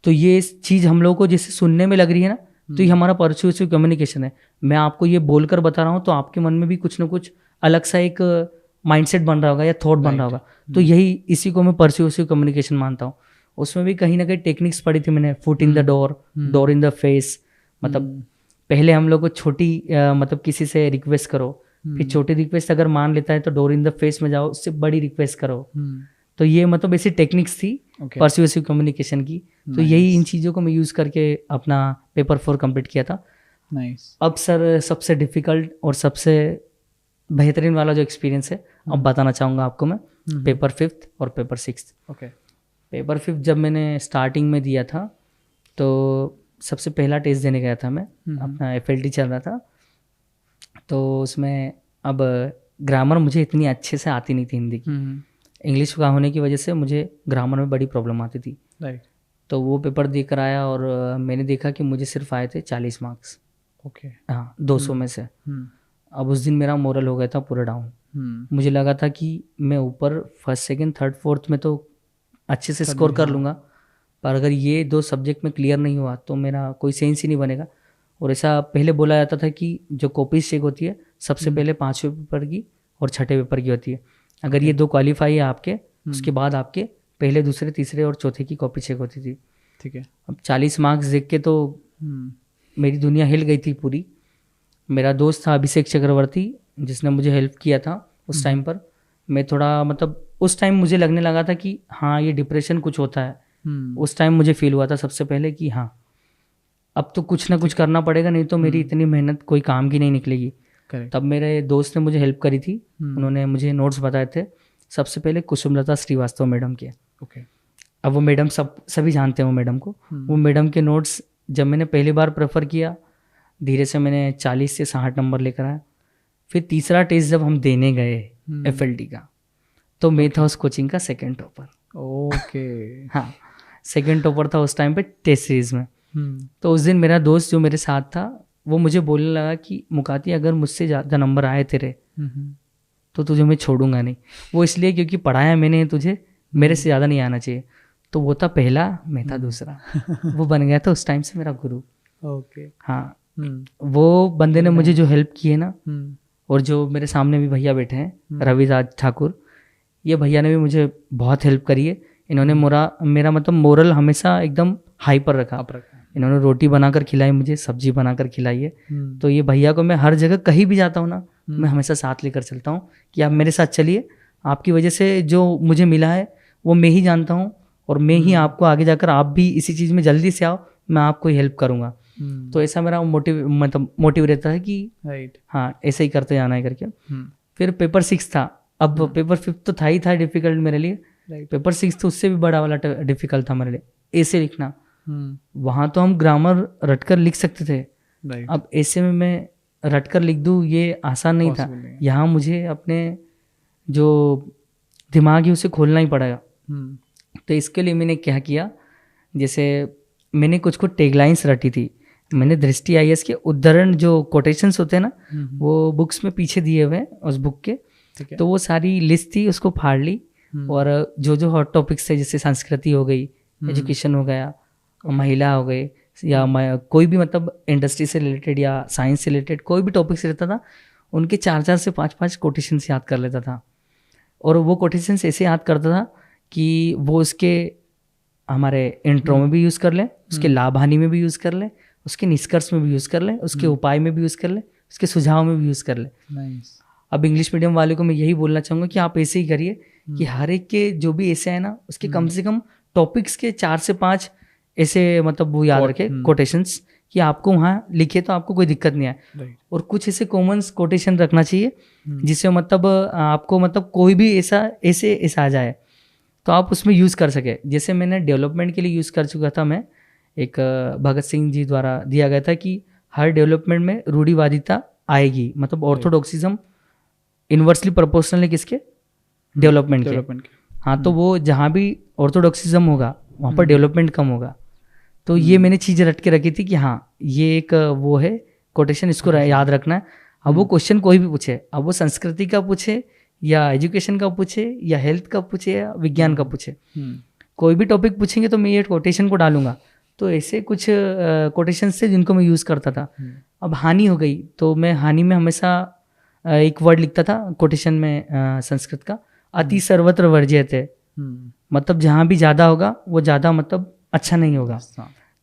तो ये चीज़ हम लोगों को जैसे सुनने में लग रही है ना, तो ये हमारा परस्यूएसिव कम्युनिकेशन है। मैं आपको ये बोलकर बता रहा हूँ तो आपके मन में भी कुछ ना कुछ अलग सा एक माइंडसेट बन रहा होगा या थॉट बन रहा होगा। तो यही इसी को मैं परस्यूएसिव कम्युनिकेशन मानता हूँ। उसमें भी कहीं ना कहीं टेक्निक्स पढ़ी थी मैंने, foot in the door, door in the face. मतलब पहले हम लोग को छोटी मतलब किसी से रिक्वेस्ट करो, फिर छोटी रिक्वेस्ट अगर मान लेता है तो डोर इन द फेस में जाओ, उससे बड़ी रिक्वेस्ट करो। तो ये मतलब ऐसी टेक्निक्स थी परस्यूएसिव कम्युनिकेशन की। तो यही इन चीज़ों को मैं यूज़ करके अपना पेपर 4 कंप्लीट किया था। नाइस। अब सर सबसे डिफ़िकल्ट और सबसे बेहतरीन वाला जो एक्सपीरियंस है अब बताना चाहूँगा आपको मैं, पेपर 5th और paper 6th। Okay. Paper 5th जब मैंने स्टार्टिंग में दिया था तो सबसे पहला टेस्ट देने गया था मैं, अपना FLT चल रहा था। तो उसमें अब ग्रामर मुझे इतनी अच्छे से आती नहीं थी हिंदी की, इंग्लिश का होने की वजह से मुझे ग्रामर में बड़ी प्रॉब्लम आती थी। राइट। तो वो पेपर दे कर आया और मैंने देखा कि मुझे सिर्फ आए थे 40 मार्क्स। ओके। हाँ, 200 में से। अब उस दिन मेरा मोरल हो गया था पूरा डाउन। मुझे लगा था कि मैं ऊपर 1st, 2nd, 3rd, 4th में तो अच्छे से स्कोर कर लूँगा, पर अगर ये 2 सब्जेक्ट में क्लियर नहीं हुआ तो मेरा कोई सेंस ही नहीं बनेगा। और ऐसा पहले बोला जाता था कि जो कॉपीज चेक होती है सबसे पहले 5वें पेपर की और 6ठे पेपर की होती है। अगर ये 2 क्वालिफाई है आपके, उसके बाद आपके पहले, दूसरे, तीसरे और चौथे की कॉपी चेक होती थी। ठीक है। अब 40 मार्क्स देख के तो मेरी दुनिया हिल गई थी पूरी। मेरा दोस्त था अभिषेक चक्रवर्ती जिसने मुझे हेल्प किया था उस टाइम पर। मैं थोड़ा मतलब उस टाइम मुझे लगने लगा था कि हाँ ये डिप्रेशन कुछ होता है। उस टाइम मुझे फील हुआ था सबसे पहले कि हाँ अब तो कुछ ना कुछ करना पड़ेगा, नहीं तो मेरी इतनी मेहनत कोई काम की नहीं निकलेगी। तब मेरे दोस्त ने मुझे हेल्प करी थी। उन्होंने मुझे नोट्स बताए थे, सबसे पहले कुसुमलता श्रीवास्तव मैडम के। ओके। अब वो मैडम सभी जानते हैं वो मैडम को। वो मैडम के नोट्स जब मैंने पहली बार प्रेफर किया धीरे से मैंने 40 से 60 नंबर लेकर आया। फिर तीसरा टेस्ट जब हम देने गए FLT का, तो मैं था उस कोचिंग का सेकंड टॉपर। ओके। हाँ, सेकंड टॉपर था उस टाइम पे टेस्ट सीरीज में। तो उस दिन मेरा दोस्त जो मेरे साथ था वो मुझे बोलने लगा कि मुकाती अगर मुझसे ज़्यादा नंबर आए तेरे तो तुझे मैं छोड़ूंगा नहीं। वो इसलिए क्योंकि पढ़ाया मैंने तुझे, मेरे से ज़्यादा नहीं आना चाहिए। तो वो था पहला, मैं था दूसरा। वो बन गया था उस टाइम से मेरा गुरु। ओके। हाँ, वो बंदे ने मुझे जो हेल्प की है ना, और जो मेरे सामने भी भैया बैठे हैं रविराज ठाकुर, ये भैया ने भी मुझे बहुत हेल्प करी है। इन्होंने मेरा मतलब मोरल हमेशा एकदम हाई पर रखा। इन्होंने रोटी बनाकर खिलाई मुझे, सब्जी बनाकर खिलाई है। तो ये भैया को मैं हर जगह कहीं भी जाता हूँ ना, मैं हमेशा साथ लेकर चलता हूँ कि आप मेरे साथ चलिए, आपकी वजह से जो मुझे मिला है वो मैं ही जानता हूँ, और मैं ही आपको आगे जाकर आप भी इसी चीज़ में जल्दी से आओ, मैं आपको हेल्प करूँगा। तो ऐसा मेरा मोटिव रहता है कि हाँ ऐसे ही करते जाना है करके। फिर पेपर 6 था। अब पेपर 5 तो था ही था डिफिकल्ट मेरे लिए, पेपर 6 तो उससे भी बड़ा वाला डिफिकल्ट था मेरे लिए, ऐसे लिखना। वहाँ तो हम ग्रामर रटकर लिख सकते थे, अब ऐसे में मैं रटकर लिख दूँ ये आसान नहीं था। यहाँ मुझे अपने जो दिमाग है उसे खोलना ही पड़ेगा। तो इसके लिए मैंने क्या किया, जैसे मैंने कुछ टैगलाइंस रटी थी। मैंने दृष्टि IAS के उद्धरण जो कोटेशंस होते हैं ना, वो बुक्स में पीछे दिए हुए हैं उस बुक के, तो वो सारी लिस्ट थी, उसको फाड़ ली। और जो हॉट टॉपिक्स थे, जैसे संस्कृति हो गई, एजुकेशन हो गया, महिला हो गए, या कोई भी मतलब इंडस्ट्री से रिलेटेड या साइंस से रिलेटेड कोई भी टॉपिक से रहता था, उनके 4 से 5 कोटेशंस याद कर लेता था। और वो कोटेशंस ऐसे याद करता था कि वो उसके हमारे इंट्रो में भी यूज़ कर लें, उसके लाभ हानि में भी यूज़ कर लें, उसके निष्कर्ष में भी यूज़ कर लें, उसके उपाय में भी यूज़ कर लें, उसके सुझाव में भी यूज़ कर लें। अब इंग्लिश मीडियम वाले को मैं यही बोलना चाहूँगा कि आप ऐसे ही करिए कि हर एक के जो भी ऐसे है ना, उसके कम से कम टॉपिक्स के 4 से 5 ऐसे मतलब वो याद रखे कोटेशंस, कि आपको वहाँ लिखे तो आपको कोई दिक्कत नहीं आए। और कुछ ऐसे कॉमन कोटेशन रखना चाहिए जिससे मतलब आपको मतलब कोई भी ऐसे आ जाए तो आप उसमें यूज़ कर सके। जैसे मैंने डेवलपमेंट के लिए यूज़ कर चुका था, मैं एक भगत सिंह जी द्वारा दिया गया था कि हर डेवलपमेंट में रूढ़िवादिता आएगी, मतलब ऑर्थोडॉक्सिज्म इन्वर्सली प्रोपोर्शनल है किसके, डेवलपमेंट के। हाँ, तो वो जहाँ भी ऑर्थोडॉक्सिज्म होगा वहाँ पर डेवलपमेंट कम होगा। तो ये मैंने चीज़ रट के रखी थी कि हाँ ये एक वो है कोटेशन, इसको याद रखना है। अब वो क्वेश्चन कोई भी पूछे, अब वो संस्कृति का पूछे या एजुकेशन का पूछे या हेल्थ का पूछे या विज्ञान का पूछे, कोई भी टॉपिक पूछेंगे तो मैं ये कोटेशन को डालूंगा। तो ऐसे कुछ कोटेशन थे जिनको मैं यूज़ करता था। अब हानि हो गई तो मैं हानि में हमेशा एक वर्ड लिखता था कोटेशन में संस्कृत का, अति सर्वत्र वर्ज्यते, मतलब जहाँ भी ज़्यादा होगा वो ज़्यादा मतलब अच्छा नहीं होगा।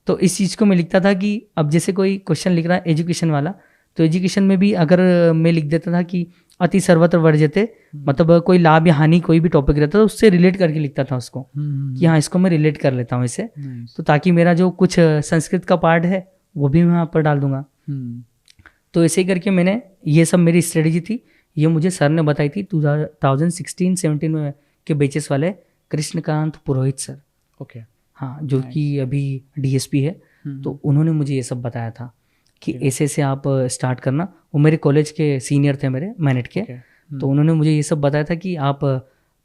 तो इस चीज़ को मैं लिखता था कि अब जैसे कोई क्वेश्चन लिख रहा है एजुकेशन वाला, तो एजुकेशन में भी अगर मैं लिख देता था कि अति सर्वत्र वर्ज्यते, मतलब कोई लाभ या हानि कोई भी टॉपिक रहता था उससे रिलेट करके लिखता था उसको, कि हाँ इसको मैं रिलेट कर लेता हूँ इससे, तो ताकि मेरा जो कुछ संस्कृत का पार्ट है वो भी मैं वहाँ पर डाल दूंगा। तो ऐसे ही करके मैंने, ये सब मेरी स्ट्रेटेजी थी, ये मुझे सर ने बताई थी 2016-17 में के बेचेस वाले कृष्णकांत पुरोहित सर। ओके। हाँ, जो कि अभी DSP है। तो उन्होंने मुझे ये सब बताया था कि ऐसे से आप स्टार्ट करना। वो मेरे कॉलेज के सीनियर थे, मेरे मैनेट के। तो उन्होंने मुझे ये सब बताया था कि आप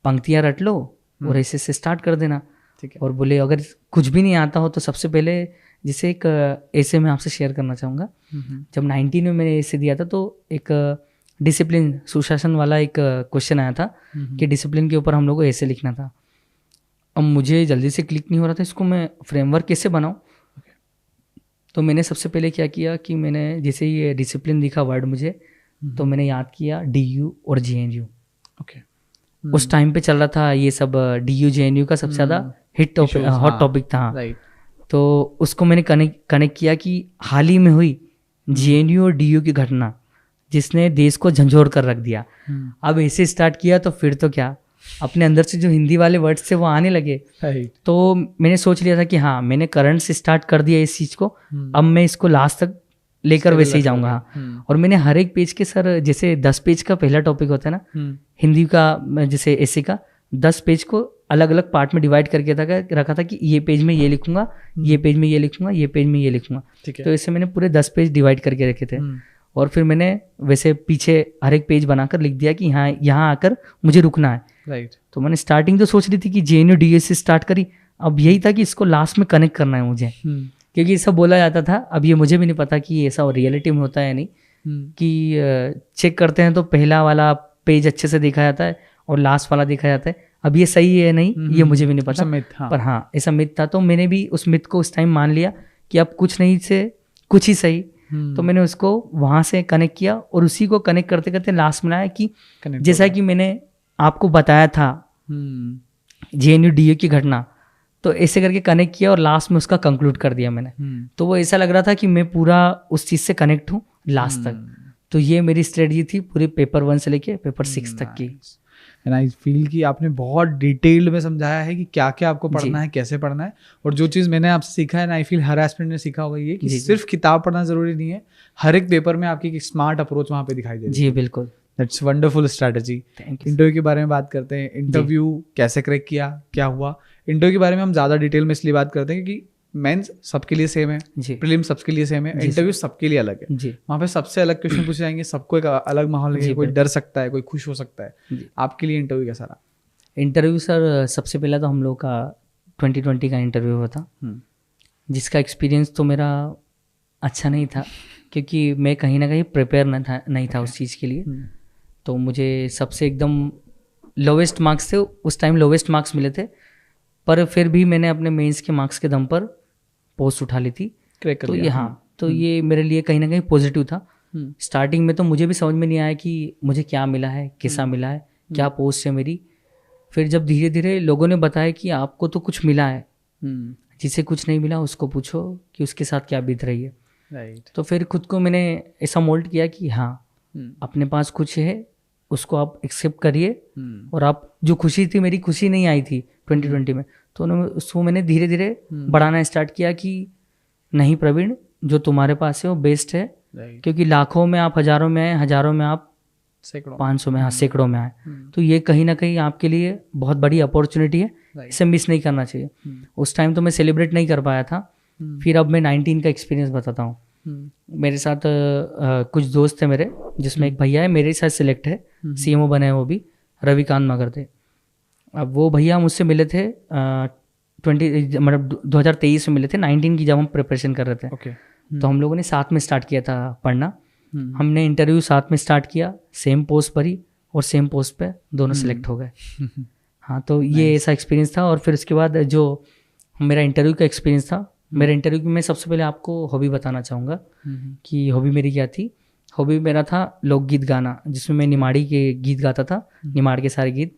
पंक्तियाँ रट लो और ऐसे से स्टार्ट कर देना। और बोले अगर कुछ भी नहीं आता हो तो सबसे पहले, जैसे एक ऐसे मैं आपसे शेयर करना चाहूँगा, जब 19 में मैंने ऐसे दिया था तो एक डिसिप्लिन सुशासन वाला एक क्वेश्चन आया था कि डिसिप्लिन के ऊपर हम लोग को ऐसे लिखना था। अब मुझे जल्दी से क्लिक नहीं हो रहा था, इसको मैं फ्रेमवर्क कैसे बनाऊँ। तो मैंने सबसे पहले क्या किया कि मैंने जैसे ये डिसिप्लिन दिखा वर्ड मुझे, तो मैंने याद किया DU और GNU। ओके। उस टाइम पे चल रहा था ये सब, DU GNU का सबसे ज़्यादा हॉट टॉपिक था। तो उसको मैंने कनेक्ट किया कि हाल ही में हुई GNU और DU की घटना जिसने देश को झंझोर कर रख दिया। अब ऐसे स्टार्ट किया तो फिर तो क्या, अपने अंदर से जो हिंदी वाले वर्ड्स थे वो आने लगे। तो मैंने सोच लिया था कि हाँ मैंने करंट से स्टार्ट कर दिया इस चीज़ को, अब मैं इसको लास्ट तक लेकर वैसे ही जाऊँगा। और मैंने हर एक पेज के, सर जैसे 10 पेज का पहला टॉपिक होता है ना हिंदी का, जैसे ऐसे का 10 पेज को अलग अलग पार्ट में डिवाइड करके रखा था कि ये पेज में ये लिखूंगा, ये पेज में ये लिखूंगा, ये पेज में ये लिखूंगा। ठीक है। तो इससे मैंने पूरे 10 पेज डिवाइड करके रखे थे। और फिर मैंने वैसे पीछे हर एक पेज बनाकर लिख दिया कि हाँ यहाँ आकर मुझे रुकना है। राइट। तो मैंने स्टार्टिंग तो सोच रही थी कि JNU DSC स्टार्ट करी, अब यही था कि इसको लास्ट में कनेक्ट करना है मुझे, क्योंकि ये सब बोला जाता था। अब ये मुझे भी नहीं पता कि ऐसा रियलिटी में होता है या नहीं, कि चेक करते हैं तो पहला वाला पेज अच्छे से देखा जाता है और लास्ट वाला देखा जाता है। अब ये सही है नहीं, ये मुझे भी नहीं पता, हाँ। पर हाँ ऐसा मिथ था। तो मैंने भी उस मिथ को उस टाइम मान लिया कि अब कुछ नहीं से कुछ ही सही। तो मैंने उसको वहाँ से कनेक्ट किया और उसी को कनेक्ट करते करते लास्ट में आया कि जैसा कि मैंने आपको बताया था JNU DU की घटना, तो ऐसे करके कनेक्ट किया और लास्ट में उसका कंक्लूड कर दिया मैंने। तो वो ऐसा लग रहा था कि मैं पूरा उस चीज़ से कनेक्ट हूँ लास्ट तक। तो ये मेरी स्ट्रेटजी थी पूरी पेपर 1 से लेके पेपर 6 तक की। एंड आई फील कि आपने बहुत डिटेल्ड में समझाया है कि क्या क्या आपको पढ़ना है, कैसे पढ़ना है। और जो चीज़ मैंने आपसे सीखा है ना, आई फील हर एस्पिरेंट ने सीखा होगा ये कि सिर्फ किताब पढ़ना जरूरी नहीं है, हर एक पेपर में आपकी एक स्मार्ट अप्रोच वहाँ पे दिखाई दे रही है। जी बिल्कुल, दैट्स वंडरफुल स्ट्रैटेजी। इंटरव्यू के बारे में बात करते हैं। इंटरव्यू कैसे क्रैक किया, क्या हुआ? इंटरव्यू के बारे में हम ज़्यादा डिटेल में इसलिए बात करते हैं क्योंकि मेंस सबके लिए सेम है, प्रीलिम सबके लिए सेम है, इंटरव्यू सबके लिए अलग है। वहाँ पे सबसे अलग क्वेश्चन पूछे जाएंगे, सबको एक अलग माहौल है, कोई डर सकता है, कोई खुश हो सकता है। आपके लिए इंटरव्यू कैसा रहा? इंटरव्यू सर सबसे पहला तो हम लोग का 2020 का इंटरव्यू हुआ था, जिसका एक्सपीरियंस तो मेरा अच्छा नहीं था क्योंकि मैं कहीं ना कहीं प्रिपेयर नहीं था उस चीज़ के लिए। तो मुझे सबसे एकदम लोवेस्ट मार्क्स थे उस टाइम, लोवेस्ट मार्क्स मिले थे, पर फिर भी मैंने अपने मेंस के मार्क्स के दम पर पोस्ट उठा ली थी, क्रैक कर तो लिया। ये हाँ, तो ये मेरे लिए कहीं ना कहीं पॉजिटिव था। स्टार्टिंग में तो मुझे भी समझ में नहीं आया कि मुझे क्या मिला है, कैसा मिला है, क्या पोस्ट है मेरी। फिर जब धीरे धीरे लोगों ने बताया कि आपको तो कुछ मिला है, जिसे कुछ नहीं मिला उसको पूछो कि उसके साथ क्या बीत रही है। राइट। तो फिर खुद को मैंने ऐसा मोल्ड किया कि हाँ अपने पास कुछ है, उसको आप एक्सेप्ट करिए। और आप जो खुशी थी, मेरी खुशी नहीं आई थी 2020 में, तो उसको मैंने धीरे धीरे बढ़ाना स्टार्ट किया कि नहीं प्रवीण, जो तुम्हारे पास है वो बेस्ट है। क्योंकि लाखों में आप हजारों में आए, हजारों में आप सैकड़ों, 500 में, हाँ सैकड़ों में आए, तो ये कहीं ना कहीं आपके लिए बहुत बड़ी अपॉर्चुनिटी है, इसे मिस नहीं करना चाहिए। उस टाइम तो मैं सेलिब्रेट नहीं कर पाया था। फिर अब मैं 19 का एक्सपीरियंस बताता हूँ। मेरे साथ कुछ दोस्त थे मेरे, जिसमें एक भैया है मेरे साथ सिलेक्ट है, CMO बने हैं वो भी, रविकांत मगर थे। अब वो भैया मुझसे मिले थे 2023 में मिले थे, 19 की जब हम प्रिपरेशन कर रहे थे। तो हम लोगों ने साथ में स्टार्ट किया था पढ़ना। हमने इंटरव्यू साथ में स्टार्ट किया, सेम पोस्ट भरी और सेम पोस्ट पे दोनों सिलेक्ट हो गए। हाँ, तो ये ऐसा एक्सपीरियंस था। और फिर उसके बाद जो मेरा इंटरव्यू का एक्सपीरियंस था, मेरे इंटरव्यू में सबसे पहले आपको हॉबी बताना चाहूँगा कि हॉबी मेरी क्या थी। हॉबी मेरा था लोकगीत गाना, जिसमें मैं निमाड़ी के गीत गाता था, निमाड़ के सारे गीत,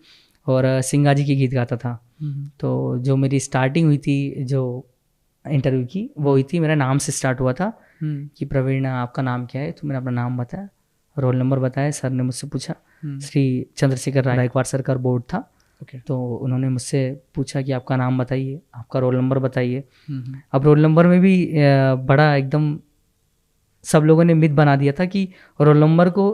और सिंगाजी के गीत गाता था। तो जो मेरी स्टार्टिंग हुई थी जो इंटरव्यू की, वो हुई थी, मेरा नाम से स्टार्ट हुआ था कि प्रवीण आपका नाम क्या है। तो मैंने अपना नाम बताया, रोल नंबर बताया। सर ने मुझसे पूछा, श्री चंद्रशेखर गायकवाड़ सर का बोर्ड था। तो उन्होंने मुझसे पूछा कि आपका नाम बताइए, आपका रोल नंबर बताइए। अब रोल नंबर में भी बड़ा एकदम सब लोगों ने मिथ बना दिया था कि रोल नंबर को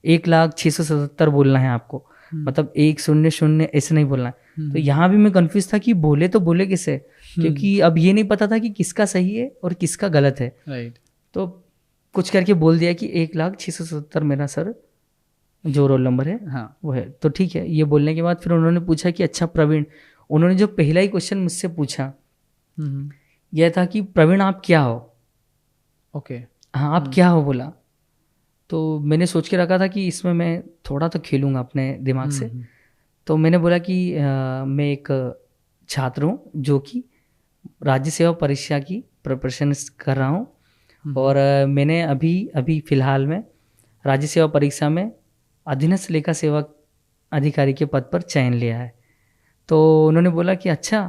1,06,77 बोलना है आपको, मतलब 100 ऐसे नहीं बोलना है। तो यहाँ भी मैं कंफ्यूज था कि बोले तो बोले किसे, क्योंकि अब ये नहीं पता था कि किसका सही है और किसका गलत है। राइट। तो कुछ करके बोल दिया कि 1,06,77 मेरा सर जो रोल नंबर है, हाँ वो है। तो ठीक है, ये बोलने के बाद फिर उन्होंने पूछा कि अच्छा प्रवीण, उन्होंने जो पहला ही क्वेश्चन मुझसे पूछा यह था कि प्रवीण आप क्या हो। ओके। हाँ, आप क्या हो बोला। तो मैंने सोच के रखा था कि इसमें मैं थोड़ा तो खेलूँगा अपने दिमाग से। तो मैंने बोला कि मैं एक छात्र हूँ जो कि राज्य सेवा परीक्षा की प्रिपरेशन कर रहा हूँ, और मैंने अभी फ़िलहाल में राज्य सेवा परीक्षा में अधीनस्थ लेखा सेवा अधिकारी के पद पर चयन लिया है। तो उन्होंने बोला कि अच्छा,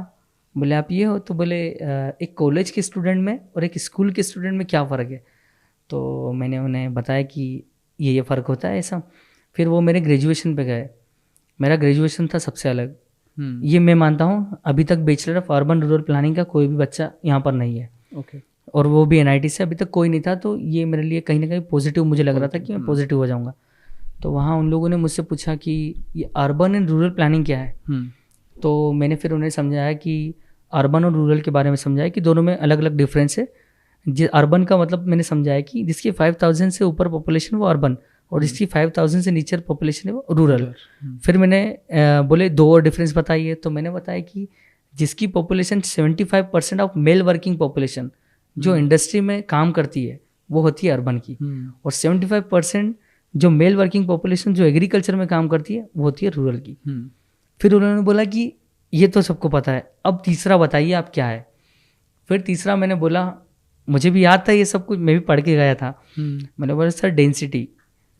बोले आप ये हो। तो बोले एक कॉलेज के स्टूडेंट में और एक स्कूल के स्टूडेंट में क्या फ़र्क है। तो मैंने उन्हें बताया कि ये फ़र्क होता है ऐसा। फिर वो मेरे ग्रेजुएशन पे गए। मेरा ग्रेजुएशन था सबसे अलग। ये मैं मानता हूँ अभी तक bachelor of urban rural planning का कोई भी बच्चा यहाँ पर नहीं है। ओके। और वो भी NIT से अभी तक कोई नहीं था। तो ये मेरे लिए कहीं ना कहीं पॉजिटिव मुझे लग रहा था कि मैं पॉजिटिव हो जाऊँगा। तो वहाँ उन लोगों ने मुझसे पूछा कि ये अर्बन एंड रूरल प्लानिंग क्या है। तो मैंने फिर उन्हें समझाया कि अर्बन और रूरल के बारे में समझाया कि दोनों में अलग अलग डिफरेंस है। अर्बन का मतलब मैंने समझाया कि जिसकी 5000 से ऊपर पॉपुलेशन वो अर्बन, और जिसकी 5000 से नीचे पॉपुलेशन है वो रूरल। फिर मैंने बोले 2 और डिफरेंस बताइए, तो मैंने बताया कि जिसकी population 75% of male working population जो इंडस्ट्री में काम करती है वो होती है अर्बन की, और 75% जो मेल वर्किंग पॉपुलेशन जो एग्रीकल्चर में काम करती है वो होती है रूरल की। फिर उन्होंने बोला कि ये तो सबको पता है, अब तीसरा बताइए आप क्या है। फिर तीसरा मैंने बोला, मुझे भी याद था ये सब कुछ, मैं भी पढ़ के गया था। मैंने बोला सर डेंसिटी।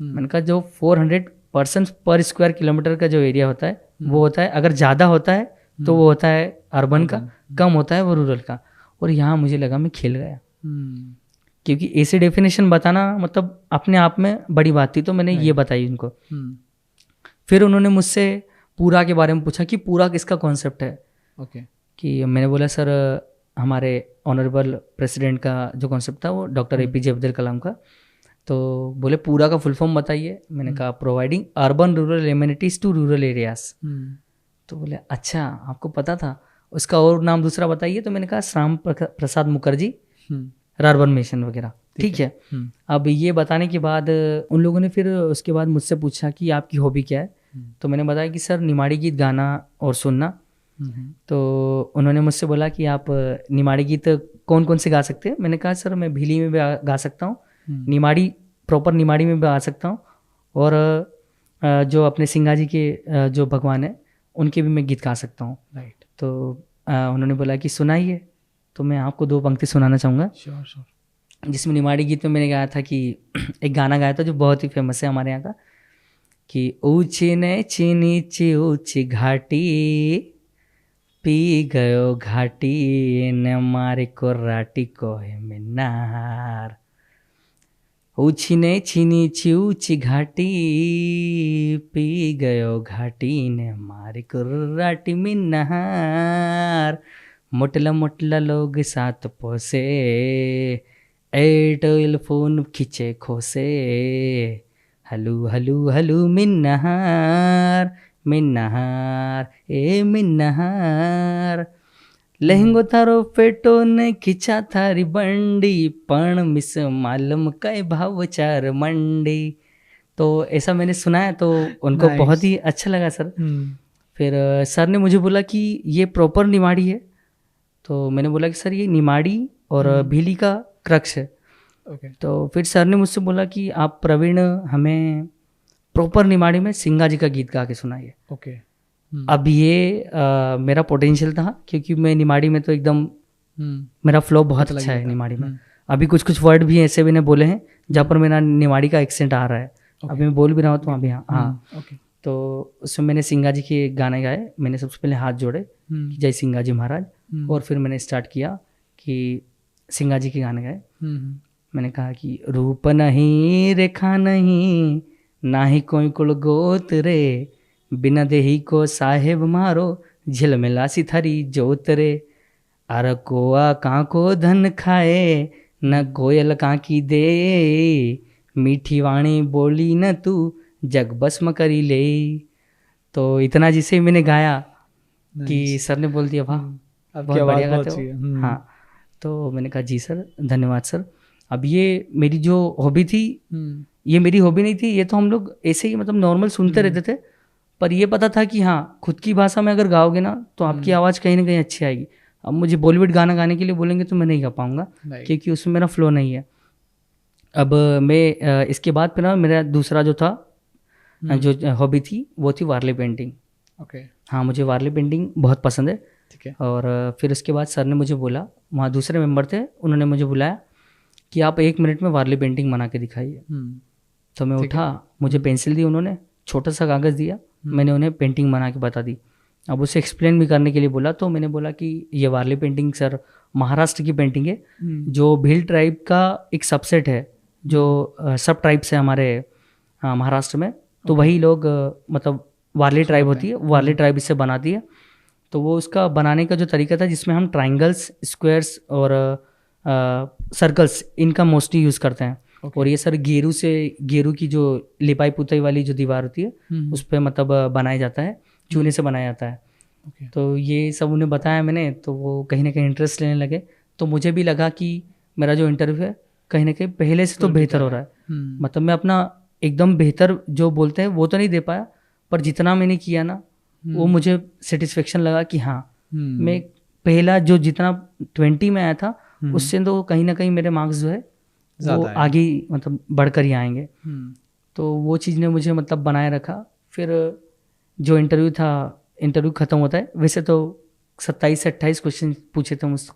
मैंने कहा जो 400 पर्सन्स पर स्क्वायर किलोमीटर का जो एरिया होता है वो होता है, अगर ज़्यादा होता है तो वो होता है अर्बन का, कम होता है वो रूरल का। और यहाँ मुझे लगा मैं खेल गया, क्योंकि ऐसे डेफिनेशन बताना मतलब अपने आप में बड़ी बात थी, तो मैंने ये बताई उनको। फिर उन्होंने मुझसे पूरा के बारे में पूछा कि पूरा किसका कॉन्सेप्ट है। कि मैंने बोला सर हमारे ऑनरेबल प्रेसिडेंट का जो कॉन्सेप्ट था वो डॉक्टर APJ अब्दुल कलाम का। तो बोले पूरा का फुल फॉर्म बताइए। मैंने कहा providing urban rural amenities to rural areas. तो बोले अच्छा आपको पता था, उसका और नाम दूसरा बताइए। तो मैंने कहा श्याम प्रसाद मुखर्जी अर्बन मिशन वगैरह, ठीक है। अब ये बताने के बाद उन लोगों ने फिर उसके बाद मुझसे पूछा कि आपकी हॉबी क्या है। तो मैंने बताया कि सर निमाड़ी गीत गाना और सुनना। तो उन्होंने मुझसे बोला कि आप निमाड़ी गीत कौन कौन से गा सकते हैं। मैंने कहा सर मैं भीली में भी गा सकता हूँ, निमाड़ी प्रॉपर निमाड़ी में भी गा सकता हूँ, और जो अपने सिंगा जी के जो भगवान है उनके भी मैं गीत गा सकता हूँ। राइट। तो उन्होंने बोला कि सुनाइए। तो मैं आपको 2 पंक्ति सुनाना चाहूँगा। श्योर। जिसमें निमाड़ी गीत में मैंने गाया था कि एक गाना गाया था जो बहुत ही फेमस है हमारे यहाँ का, कि ऊंची नीची नीची ऊंची घाटी पी गयो घाटी न मारे को राटी को है मिनार। ऊंची नीची नीची ऊंची घाटी पी गयो घाटी ने मारे को राटी मिनार। मोटला मोटला लोग साथ पोसे एयरटेल फोन खींचे खोसे। हलू हलू हलू मिन्नहार मिन्नहार ए मिन्नहार। लहंगो थारो पेटो ने खींचा थारी बंडी पण मिस मालूम काय भाव 4 मंडी। तो ऐसा मैंने सुना है, तो उनको बहुत ही अच्छा लगा सर। फिर सर ने मुझे बोला कि ये प्रॉपर निमाड़ी है। तो मैंने बोला कि सर ये निमाड़ी और भीली का क्रक्स है। तो फिर सर ने मुझसे बोला कि आप प्रवीण हमें प्रॉपर निमाड़ी में सिंगा जी का गीत गा के सुनाइए। अब ये मेरा पोटेंशियल था, क्योंकि मैं निमाड़ी में तो एकदम मेरा फ्लो बहुत अच्छा है निमाड़ी में। अभी कुछ कुछ वर्ड भी ऐसे मैंने बोले हैं जहाँ पर मेरा निमाड़ी का एक्सेंट आ रहा है। अभी मैं बोल भी रहा हूँ तो अभी हाँ। तो उसमें मैंने सिंगा जी के गाने गाए। मैंने सबसे पहले हाथ जोड़े जय सिंगा जी महाराज, और फिर मैंने स्टार्ट किया कि सिंगा जी के गाने गाए। मैंने कहा कि रूप नहीं रेखा नहीं ना ही कोई कुल गोत रे, बिना देही को साहेब मारो झिलमिलासी थारी जोत रे। अर कोआ कां को धन खाए न कोयल कां की दे, मीठी वाणी बोली न तू जग भस्म करी ले। तो इतना जिसे मैंने गाया कि सर ने बोल दिया वाह बहुत बढ़िया गाते हो। हाँ, तो मैंने कहा जी सर धन्यवाद सर। अब ये मेरी जो हॉबी थी, ये मेरी हॉबी नहीं थी, ये तो हम लोग ऐसे ही मतलब नॉर्मल सुनते रहते थे। पर ये पता था कि हाँ खुद की भाषा में अगर गाओगे ना तो आपकी आवाज़ कहीं ना कहीं अच्छी आएगी। अब मुझे बॉलीवुड गाना गाने के लिए बोलेंगे तो मैं नहीं गा पाऊँगा, क्योंकि उसमें मेरा फ्लो नहीं है। अब मैं इसके बाद फिर ना मेरा दूसरा जो था जो हॉबी थी वो थी वारली पेंटिंग। हाँ, मुझे वारली पेंटिंग बहुत पसंद है। ठीक है। और फिर उसके बाद सर ने मुझे बोला, वहाँ दूसरे मेंबर थे, उन्होंने मुझे बुलाया कि आप 1 मिनट में वारली पेंटिंग बना के दिखाइए। तो मैं उठा, मुझे पेंसिल दी उन्होंने, छोटा सा कागज़ दिया, मैंने उन्हें पेंटिंग बना के बता दी। अब उसे एक्सप्लेन भी करने के लिए बोला, तो मैंने बोला कि ये वारली पेंटिंग सर महाराष्ट्र की पेंटिंग है, जो भील ट्राइब का एक सबसेट है, जो सब ट्राइब्स है हमारे महाराष्ट्र में। तो वही लोग मतलब वारली ट्राइब होती है, वारली ट्राइब इससे बनाती है। तो वो उसका बनाने का जो तरीका था, जिसमें हम ट्राइंगल्स, स्क्वायर्स और सर्कल्स इनका मोस्टली यूज़ करते हैं। और ये सर गेरू की जो लिपाई पुताई वाली जो दीवार होती है उस पर मतलब बनाया जाता है, चूने से बनाया जाता है। Okay. तो ये सब उन्हें बताया मैंने, तो वो कहीं ना कहीं इंटरेस्ट लेने लगे। तो मुझे भी लगा कि मेरा जो इंटरव्यू है कहीं ना कहीं पहले से तो बेहतर हो रहा है। मतलब मैं अपना एकदम बेहतर जो बोलते हैं वो तो नहीं दे पाया, पर जितना मैंने किया ना वो मुझे सेटिस्फेक्शन लगा कि हाँ मैं पहला जो जितना 20 में आया था उससे तो कहीं ना कहीं मेरे मार्क्स जो है वो आगे मतलब बढ़कर ही आएंगे। तो वो चीज़ ने मुझे मतलब बनाए रखा। फिर जो इंटरव्यू था, इंटरव्यू ख़त्म होता है वैसे तो 27 से 28 क्वेश्चन पूछे थे मुझसे।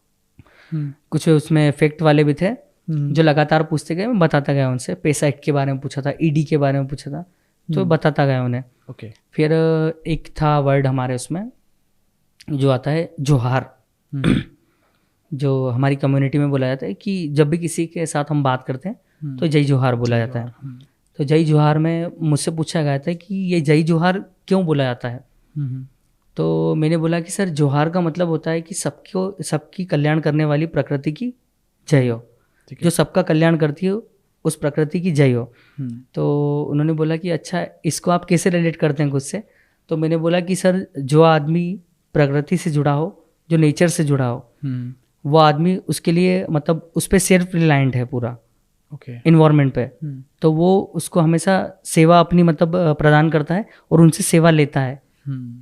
कुछ उसमें फैक्ट वाले भी थे जो लगातार पूछते गए, मैं बताता गया उनसे। पैसा एक्ट के बारे में पूछा था, ईडी के बारे में पूछा था, तो बताता गया उन्हें। फिर एक था वर्ड हमारे उसमें जो आता है जोहार, जो हमारी कम्युनिटी में बोला जाता है कि जब भी किसी के साथ हम बात करते हैं तो जय जोहार बोला जाता है। तो जय जोहार में मुझसे पूछा गया था कि ये जय जोहार क्यों बोला जाता है। तो मैंने बोला कि सर जोहार का मतलब होता है कि सबकी कल्याण करने वाली प्रकृति की जय हो, जो सबका कल्याण करती हो उस प्रकृति की जय हो। तो उन्होंने बोला कि अच्छा इसको आप कैसे रिलेट करते हैं खुद से। तो मैंने बोला कि सर जो आदमी प्रकृति से जुड़ा हो, जो नेचर से जुड़ा हो, वो आदमी उसके लिए मतलब उस पर सेल्फ रिलायंट है पूरा इन्वायरमेंट पे। तो वो उसको हमेशा सेवा अपनी मतलब प्रदान करता है और उनसे सेवा लेता है।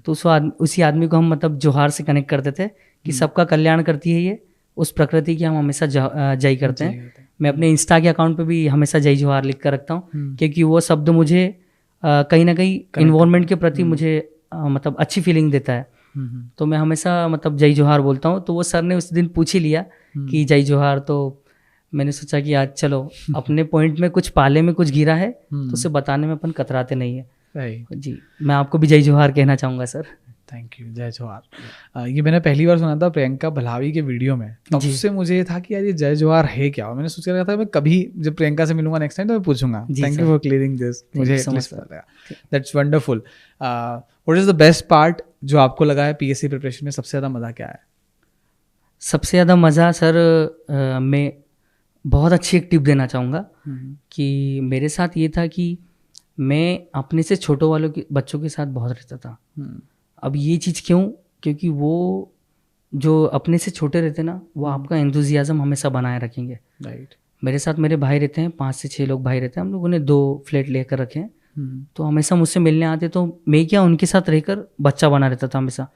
तो उसी आदमी को हम मतलब जोहार से कनेक्ट करते थे कि सबका कल्याण करती है ये, उस प्रकृति की हम हमेशा जय करते हैं। मैं अपने इंस्टा के अकाउंट पे भी हमेशा जय जोहार लिख कर रखता हूँ क्योंकि वो शब्द मुझे कहीं ना कहीं इन्वायरमेंट के प्रति मुझे मतलब अच्छी फीलिंग देता है। तो मैं हमेशा मतलब जय जोहार बोलता हूँ। तो वो सर ने उस दिन पूछ ही लिया कि जय जोहार, तो मैंने सोचा कि आज चलो अपने पॉइंट में कुछ पाले में कुछ गिरा है तो उसे बताने में अपन कतराते नहीं है। जी, मैं आपको भी जय जोहार कहना चाहूँगा सर। थैंक यू, जय जोहार। ये मैंने पहली बार सुना था प्रियंका भलावी के वीडियो में, तब से मुझे ये था कि यार ये जय जोहार है क्या। मैंने सोच रहा था मैं कभी जब प्रियंका से मिलूंगा नेक्स्ट टाइम तो मैं पूछूंगा। Thank you for clearing this, मुझे एटलीस्ट पता लगा। That's wonderful. What is the best part जो आपको लगा है पीएससी प्रिपरेशन में? सबसे ज़्यादा मज़ा क्या है? सबसे ज़्यादा मज़ा सर मैं बहुत अच्छी एक टिप देना चाहूँगा कि मेरे साथ ये था कि मैं अपने से छोटों वालों के बच्चों के साथ बहुत रहता था। अब ये चीज़ क्यों? क्योंकि वो जो अपने से छोटे रहते ना वो आपका एंथुजियाज्म हमेशा बनाए रखेंगे। राइट। मेरे साथ मेरे भाई रहते हैं, 5 से 6 लोग भाई रहते हैं। हम लोगों ने 2 फ्लैट लेकर रखे हैं। तो हमेशा मुझसे मिलने आते, तो मैं क्या उनके साथ रहकर बच्चा बना रहता था हमेशा।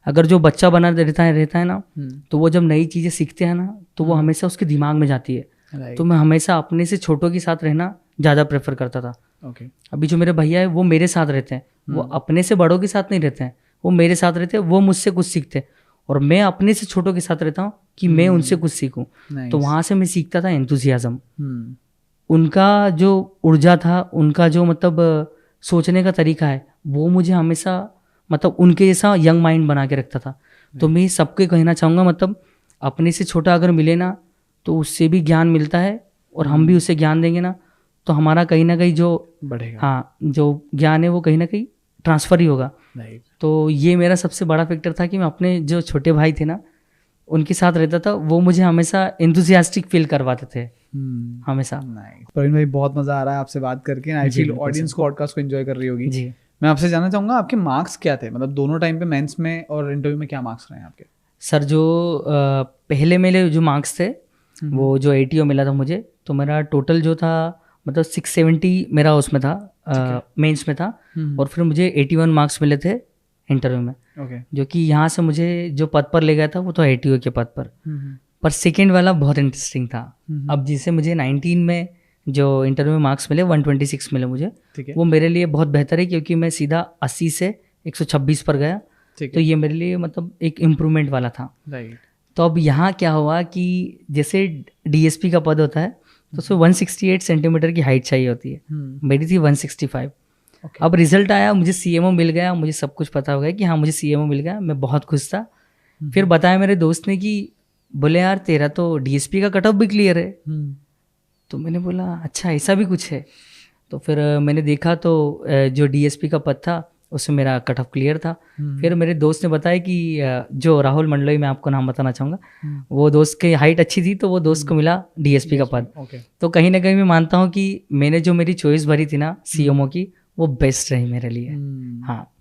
अगर जो बच्चा बना रहता है ना तो वो जब नई चीज़ें सीखते हैं ना तो वो हमेशा उसके दिमाग में जाती है। तो मैं हमेशा अपने से छोटों के साथ रहना ज़्यादा प्रेफर करता था। अभी जो मेरे भैया है वो मेरे साथ रहते हैं, वो अपने से बड़ों के साथ नहीं रहते हैं, वो मेरे साथ रहते हैं, वो मुझसे कुछ सीखते हैं और मैं अपने से छोटों के साथ रहता हूँ कि मैं उनसे कुछ सीखूं। तो वहाँ से मैं सीखता था एंथुसियाज्म। उनका जो ऊर्जा था, उनका जो मतलब सोचने का तरीका है वो मुझे हमेशा मतलब उनके जैसा यंग माइंड बना के रखता था। तो मैं सबके कहना चाहूँगा मतलब अपने से छोटा अगर मिले ना तो उससे भी ज्ञान मिलता है और हम भी उसे ज्ञान देंगे ना तो हमारा कहीं ना कहीं जो बढ़ेगा, हाँ जो ज्ञान है वो कहीं ना कहीं ट्रांसफ़र ही होगा। तो ये मेरा सबसे बड़ा फैक्टर था कि मैं अपने जो छोटे भाई थे ना उनके साथ रहता था, वो मुझे हमेशा एंथुसियास्टिक फील करवाते थे हमेशा। प्रवीण भाई बहुत मज़ा आ रहा है आपसे बात करके। आई फील ऑडियंस पॉडकास्ट को एंजॉय कर रही होगी। जी, मैं आपसे जानना चाहूँगा आपके मार्क्स क्या थे, मतलब दोनों टाइम पे मेंस में और इंटरव्यू में क्या मार्क्स रहे हैं आपके? सर जो पहले मेरे जो मार्क्स थे वो जो ATO मिला था मुझे, तो मेरा टोटल जो था मतलब 670 मेरा उसमें था मेंस में था और फिर मुझे 81 मार्क्स मिले थे इंटरव्यू में। जो कि यहाँ से मुझे जो पद पर ले गया था वो तो ATO के पद पर सेकेंड वाला बहुत इंटरेस्टिंग था। अब जिसे मुझे 19 में जो इंटरव्यू में मार्क्स मिले 126 मिले मुझे, वो मेरे लिए बहुत बेहतर है क्योंकि मैं सीधा 80 से 126 पर गया। तो ये मेरे लिए मतलब एक इम्प्रूवमेंट वाला था। तो अब यहाँ क्या हुआ कि जैसे DSP का पद होता है तो उसमें 168 सेंटीमीटर की हाइट चाहिए होती है, मेरी थी 165। अब रिजल्ट आया, मुझे CMO मिल गया, मुझे सब कुछ पता हो गया कि हाँ मुझे CMO मिल गया, मैं बहुत खुश था। फिर बताया मेरे दोस्त ने कि बोले यार तेरा तो DSP का कट ऑफ भी क्लियर है। तो मैंने बोला अच्छा ऐसा भी कुछ है। तो फिर मैंने देखा तो जो DSP का पद था उसमें मेरा कट ऑफ क्लियर था। फिर मेरे दोस्त ने बताया कि जो राहुल मंडलोई, मैं आपको नाम बताना चाहूँगा, वो दोस्त की हाइट अच्छी थी तो वो दोस्त को मिला DSP का पद। तो कहीं ना कहीं मैं मानता हूँ कि मैंने जो मेरी चॉइस भरी थी ना CMO की वो बेस्ट रही मेरे लिए। हाँ,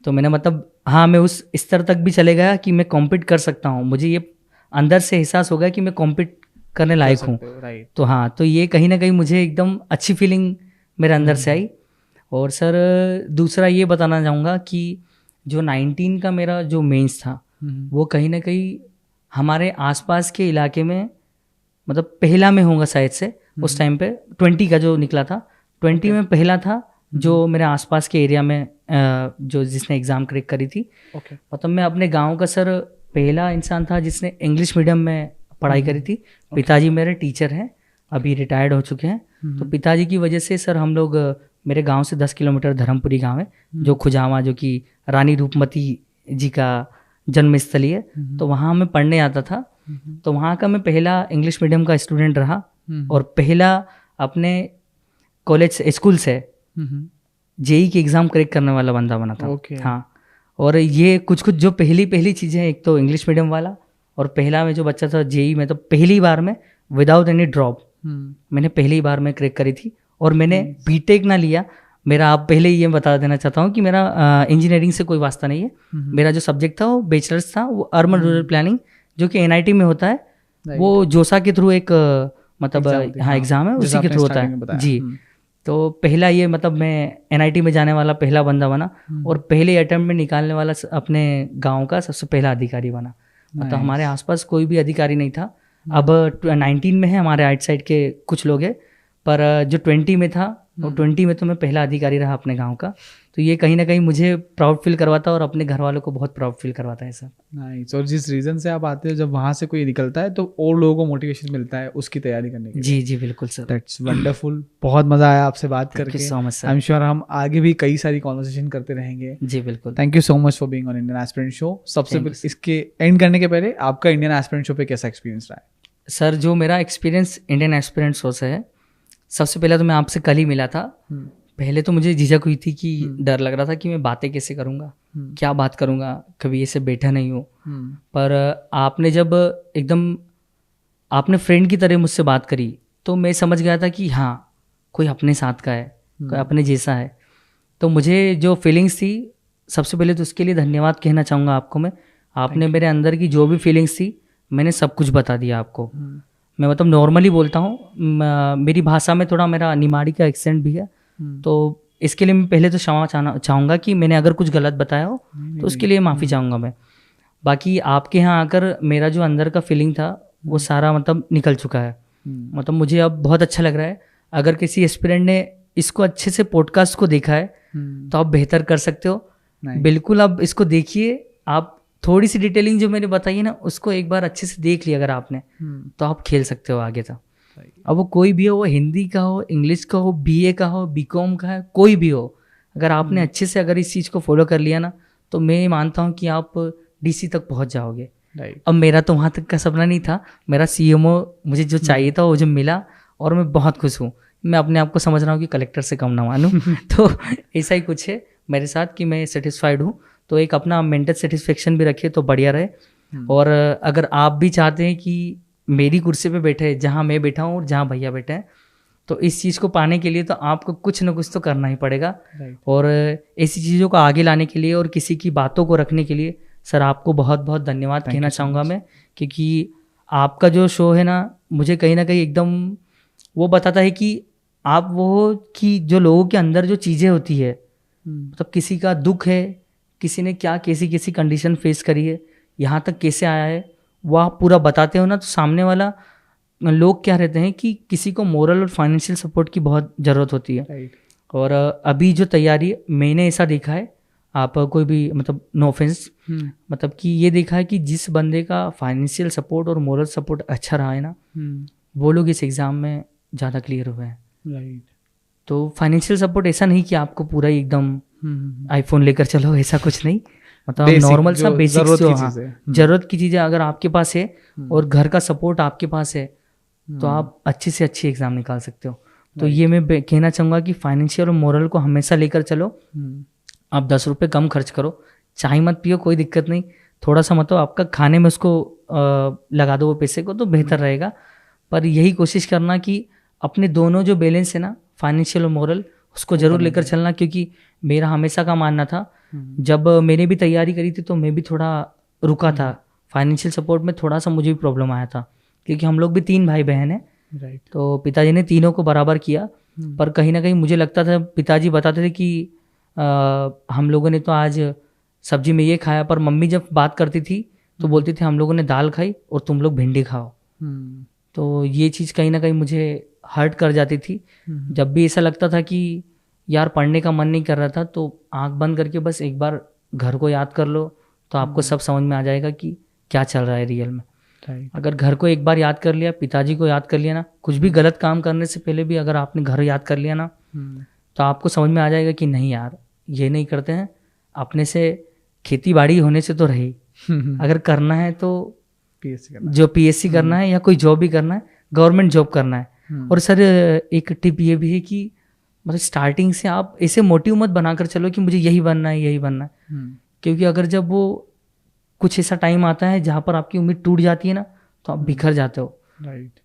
तो मैंने मतलब हाँ, मैं उस स्तर तक भी चले गया कि मैं कॉम्पीट कर सकता हूँ, मुझे ये अंदर से एहसास हो गया कि मैं कॉम्पीट करने लायक हूँ। राइट। तो हाँ, तो ये कहीं ना कहीं मुझे एकदम अच्छी फीलिंग मेरे अंदर से आई। और सर दूसरा ये बताना चाहूँगा कि जो 19 का मेरा जो मेंस था वो कहीं ना कहीं हमारे आसपास के इलाके में मतलब पहला में होगा शायद से उस टाइम पे 20 का जो निकला था 20 में पहला था जो मेरे आसपास के एरिया में जो जिसने एग्ज़ाम क्रैक करी थी। ओके। मतलब मैं अपने गांव का सर पहला इंसान था जिसने इंग्लिश मीडियम में पढ़ाई करी थी। पिताजी मेरे टीचर हैं, अभी रिटायर्ड हो चुके हैं। तो पिताजी की वजह से सर हम लोग मेरे गांव से 10 किलोमीटर धर्मपुरी गांव है जो खुजामा, जो कि रानी रूपमती जी का जन्म स्थली है, तो वहाँ मैं पढ़ने आता था। तो वहाँ का मैं पहला इंग्लिश मीडियम का स्टूडेंट रहा और पहला अपने कॉलेज स्कूल से जेई की एग्ज़ाम क्रैक करने वाला बंदा बना था। Okay. हाँ, और ये कुछ कुछ जो पहली चीज़ें, एक तो इंग्लिश मीडियम वाला और पहला में जो बच्चा था जेई में, तो पहली बार में विदाउट एनी ड्रॉप मैंने पहली बार में क्रैक करी थी। और मैंने बीटेक ना लिया, मेरा आप पहले ही ये बता देना चाहता हूँ कि मेरा इंजीनियरिंग से कोई वास्ता नहीं है। मेरा जो सब्जेक्ट था वो बैचलर्स था, वो अर्बन रूरल प्लानिंग जो कि एनआईटी में होता है। वो जोसा के थ्रू एक मतलब हाँ एग्ज़ाम है, उसी के थ्रू होता है जी। तो पहला ये मतलब मैं एनआईटी में जाने वाला पहला बंदा बना और पहले अटेम्प्ट में निकालने वाला अपने गांव का सबसे पहला अधिकारी बना। मतलब हमारे आसपास कोई भी अधिकारी नहीं था। अब 19 में है, हमारे आइट साइड के कुछ लोग हैं, पर जो 20 में था और 20 में तो मैं पहला अधिकारी रहा अपने गांव का। तो ये कहीं ना कहीं मुझे प्राउड फील करवाता और अपने घर वालों को बहुत प्राउड फील करवाता है सर। नाइस। और जिस रीज़न से आप आते हो, जब वहाँ से कोई निकलता है तो और लोगों को मोटिवेशन मिलता है उसकी तैयारी करने के लिए। जी जी बिल्कुल सर। That's wonderful. बहुत मज़ा आया आपसे बात करके। So much sir. I am sure हम आगे भी कई सारी कॉन्वर्सेशन करते रहेंगे। जी बिल्कुल। Thank you so much for being on Indian aspirant show. सबसे इसके एंड करने के पहले आपका इंडियन एस्पिरेंट शो पे कैसा एक्सपीरियंस रहा है? सर जो मेरा एक्सपीरियंस इंडियन एस्पिरेंट शो से है, सबसे पहले तो मैं आपसे कल ही मिला था। पहले तो मुझे झिझक हुई थी कि डर लग रहा था कि मैं बातें कैसे करूँगा, क्या बात करूँगा, कभी ऐसे बैठा नहीं हूँ। पर आपने जब एकदम आपने फ्रेंड की तरह मुझसे बात करी तो मैं समझ गया था कि हाँ कोई अपने साथ का है, कोई अपने जैसा है। तो मुझे जो फीलिंग्स थी, सबसे पहले तो उसके लिए धन्यवाद कहना चाहूँगा आपको मैं। आपने मेरे अंदर की जो भी फीलिंग्स थी मैंने सब कुछ बता दिया आपको। मैं मतलब नॉर्मली बोलता हूँ, मेरी भाषा में थोड़ा मेरा निमाड़ी का एक्सेंट भी है, तो इसके लिए मैं पहले तो क्षमा चाहूँगा कि मैंने अगर कुछ गलत बताया हो तो उसके लिए माफ़ी चाहूँगा मैं। बाकी आपके यहाँ आकर मेरा जो अंदर का फीलिंग था वो सारा मतलब निकल चुका है। मतलब मुझे अब बहुत अच्छा लग रहा है। अगर किसी एस्पिरेंट ने इसको अच्छे से पॉडकास्ट को देखा है तो आप बेहतर कर सकते हो। बिल्कुल अब इसको देखिए, आप थोड़ी सी डिटेलिंग जो मैंने बताई है ना उसको एक बार अच्छे से देख लिया अगर आपने, तो आप खेल सकते हो आगे तक। अब वो कोई भी हो, वो हिंदी का हो, इंग्लिश का हो, बीए का हो, बीकॉम का है, कोई भी हो, अगर आपने अच्छे से अगर इस चीज़ को फॉलो कर लिया ना तो मैं मानता हूँ कि आप डीसी तक पहुँच जाओगे। अब मेरा तो वहाँ तक का सपना नहीं था, मेरा सीएमओ मुझे जो चाहिए था वो जो मिला और मैं बहुत खुश हूँ। मैं अपने आप को समझ रहा हूँ कि कलेक्टर से कम ना मानूँ तो ऐसा ही कुछ है मेरे साथ कि मैं सेटिस्फाइड हूँ। तो एक अपना मेंटल सेटिस्फेक्शन भी रखिए तो बढ़िया रहे। और अगर आप भी चाहते हैं कि मेरी कुर्सी पे बैठे जहाँ मैं बैठा हूँ और जहाँ भैया बैठे हैं, तो इस चीज़ को पाने के लिए तो आपको कुछ ना कुछ तो करना ही पड़ेगा। और ऐसी चीज़ों को आगे लाने के लिए और किसी की बातों को रखने के लिए सर आपको बहुत बहुत धन्यवाद कहना चाहूँगा मैं, क्योंकि आपका जो शो है ना मुझे कहीं ना कहीं एकदम वो बताता है कि आप वो कि जो लोगों के अंदर जो चीज़ें होती है, मतलब किसी का दुख है, किसी ने क्या कैसी कंडीशन फेस करी है, यहाँ तक कैसे आया है, वो आप पूरा बताते हो ना, तो सामने वाला लोग क्या रहते हैं कि किसी को मोरल और फाइनेंशियल सपोर्ट की बहुत ज़रूरत होती है। और अभी जो तैयारी मैंने ऐसा देखा है, आप कोई भी मतलब नो ऑफेंस, मतलब कि ये देखा है कि जिस बंदे का फाइनेंशियल सपोर्ट और मोरल सपोर्ट अच्छा रहा है ना, वो लोग इस एग्ज़ाम में ज़्यादा क्लियर हुए हैं। तो फाइनेंशियल सपोर्ट ऐसा नहीं कि आपको पूरा एकदम आईफोन लेकर चलो, ऐसा कुछ नहीं। मतलब नॉर्मल सा बेसिक जरूरत की चीज़ें अगर आपके पास है और घर का सपोर्ट आपके पास है तो आप अच्छी से अच्छी एग्ज़ाम निकाल सकते हो। तो ये मैं कहना चाहूँगा कि फाइनेंशियल और मोरल को हमेशा लेकर चलो। आप 10 रुपये कम खर्च करो, चाय मत पियो, कोई दिक्कत नहीं, थोड़ा सा मतलब आपका खाने में उसको लगा दो वो पैसे को, तो बेहतर रहेगा। पर यही कोशिश करना कि अपने दोनों जो बैलेंस है ना, फाइनेंशियल और मोरल, उसको ज़रूर लेकर चलना। क्योंकि मेरा हमेशा का मानना था जब मैंने भी तैयारी करी थी तो मैं भी थोड़ा रुका था, फाइनेंशियल सपोर्ट में थोड़ा सा मुझे भी प्रॉब्लम आया था, क्योंकि हम लोग भी 3 भाई बहन हैं। राइट। तो पिताजी ने तीनों को बराबर किया, पर कहीं ना कहीं मुझे लगता था, पिताजी बताते थे कि हम लोगों ने तो आज सब्जी में ये खाया, पर मम्मी जब बात करती थी तो बोलती थी हम लोगों ने दाल खाई और तुम लोग भिंडी खाओ। तो ये चीज़ कहीं ना कहीं मुझे हर्ट कर जाती थी। जब भी ऐसा लगता था कि यार पढ़ने का मन नहीं कर रहा था, तो आंख बंद करके बस एक बार घर को याद कर लो तो आपको सब समझ में आ जाएगा कि क्या चल रहा है रियल में। अगर घर को एक बार याद कर लिया, पिताजी को याद कर लिया ना, कुछ भी गलत काम करने से पहले भी अगर आपने घर याद कर लिया ना, तो आपको समझ में आ जाएगा कि नहीं यार ये नहीं करते हैं, अपने से खेती बाड़ी होने से तो रही, अगर करना है तो जो पीएससी करना है या कोई जॉब भी करना है, गवर्नमेंट जॉब करना है। और सर एक टिप ये भी है कि मतलब स्टार्टिंग से आप ऐसे मोटिव मत बनाकर चलो कि मुझे यही बनना है यही बनना है, क्योंकि अगर जब वो कुछ ऐसा टाइम आता है जहाँ पर आपकी उम्मीद टूट जाती है ना, तो आप बिखर जाते हो।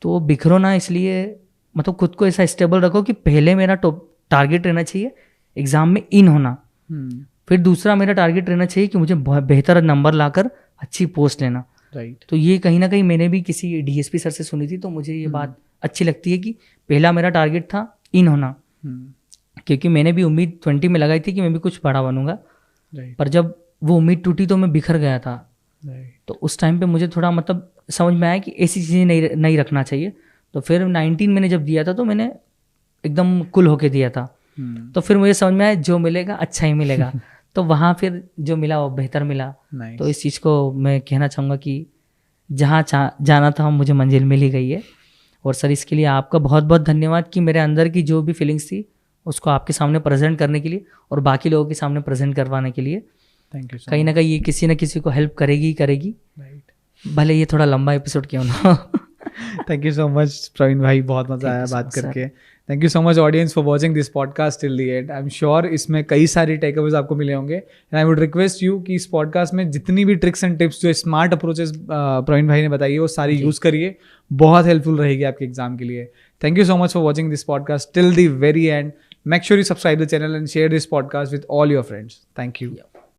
तो बिखरो ना, इसलिए मतलब खुद को ऐसा स्टेबल रखो कि पहले मेरा टारगेट रहना चाहिए एग्जाम में इन होना, फिर दूसरा मेरा टारगेट रहना चाहिए कि मुझे बेहतर नंबर लाकर अच्छी पोस्ट लेना। तो ये कहीं ना कहीं मैंने भी किसी डीएसपी सर से सुनी थी, तो मुझे ये बात अच्छी लगती है कि पहला मेरा टारगेट था इन होना, क्योंकि मैंने भी उम्मीद 20 में लगाई थी कि मैं भी कुछ बड़ा बनूंगा, पर जब वो उम्मीद टूटी तो मैं बिखर गया था। तो उस टाइम पे मुझे थोड़ा मतलब समझ में आया कि ऐसी चीज़ें नहीं रखना चाहिए। तो फिर 19 मैंने जब दिया था तो मैंने एकदम कुल होके दिया था। तो फिर मुझे समझ में आया जो मिलेगा अच्छा ही मिलेगा। तो वहाँ फिर जो मिला वो बेहतर मिला। तो इस चीज़ को मैं कहना चाहूँगा कि जहाँ जाना था मुझे मंजिल मिल ही गई है। और सर इसके लिए आपका बहुत बहुत धन्यवाद कि मेरे अंदर की जो भी फीलिंग्स थी उसको आपके सामने प्रेजेंट करने के लिए और बाकी लोगों के सामने प्रेजेंट करवाने के लिए। Thank you. कहीं ना कहीं ये किसी न किसी को हेल्प करेगी, भले ये थोड़ा लंबा एपिसोड क्यों ना। Thank you so much Praveen भाई, बहुत मजा आया बात करके। Thank you so much audience for watching this podcast till the end. I am sure इसमें कई सारी टेकअवेज आपको मिले होंगे। And I would request you कि इस पॉडकास्ट में जितनी भी ट्रिक्स एंड टिप्स जो स्मार्ट अप्रोचेस प्रवीण भाई ने बताई है वो सारी यूज़ करिए, बहुत हेल्पफुल रहेगी आपके एग्जाम के लिए। Thank you so much for watching this podcast till the very and. Make sure you subscribe the channel and share this podcast with all your friends. Thank you.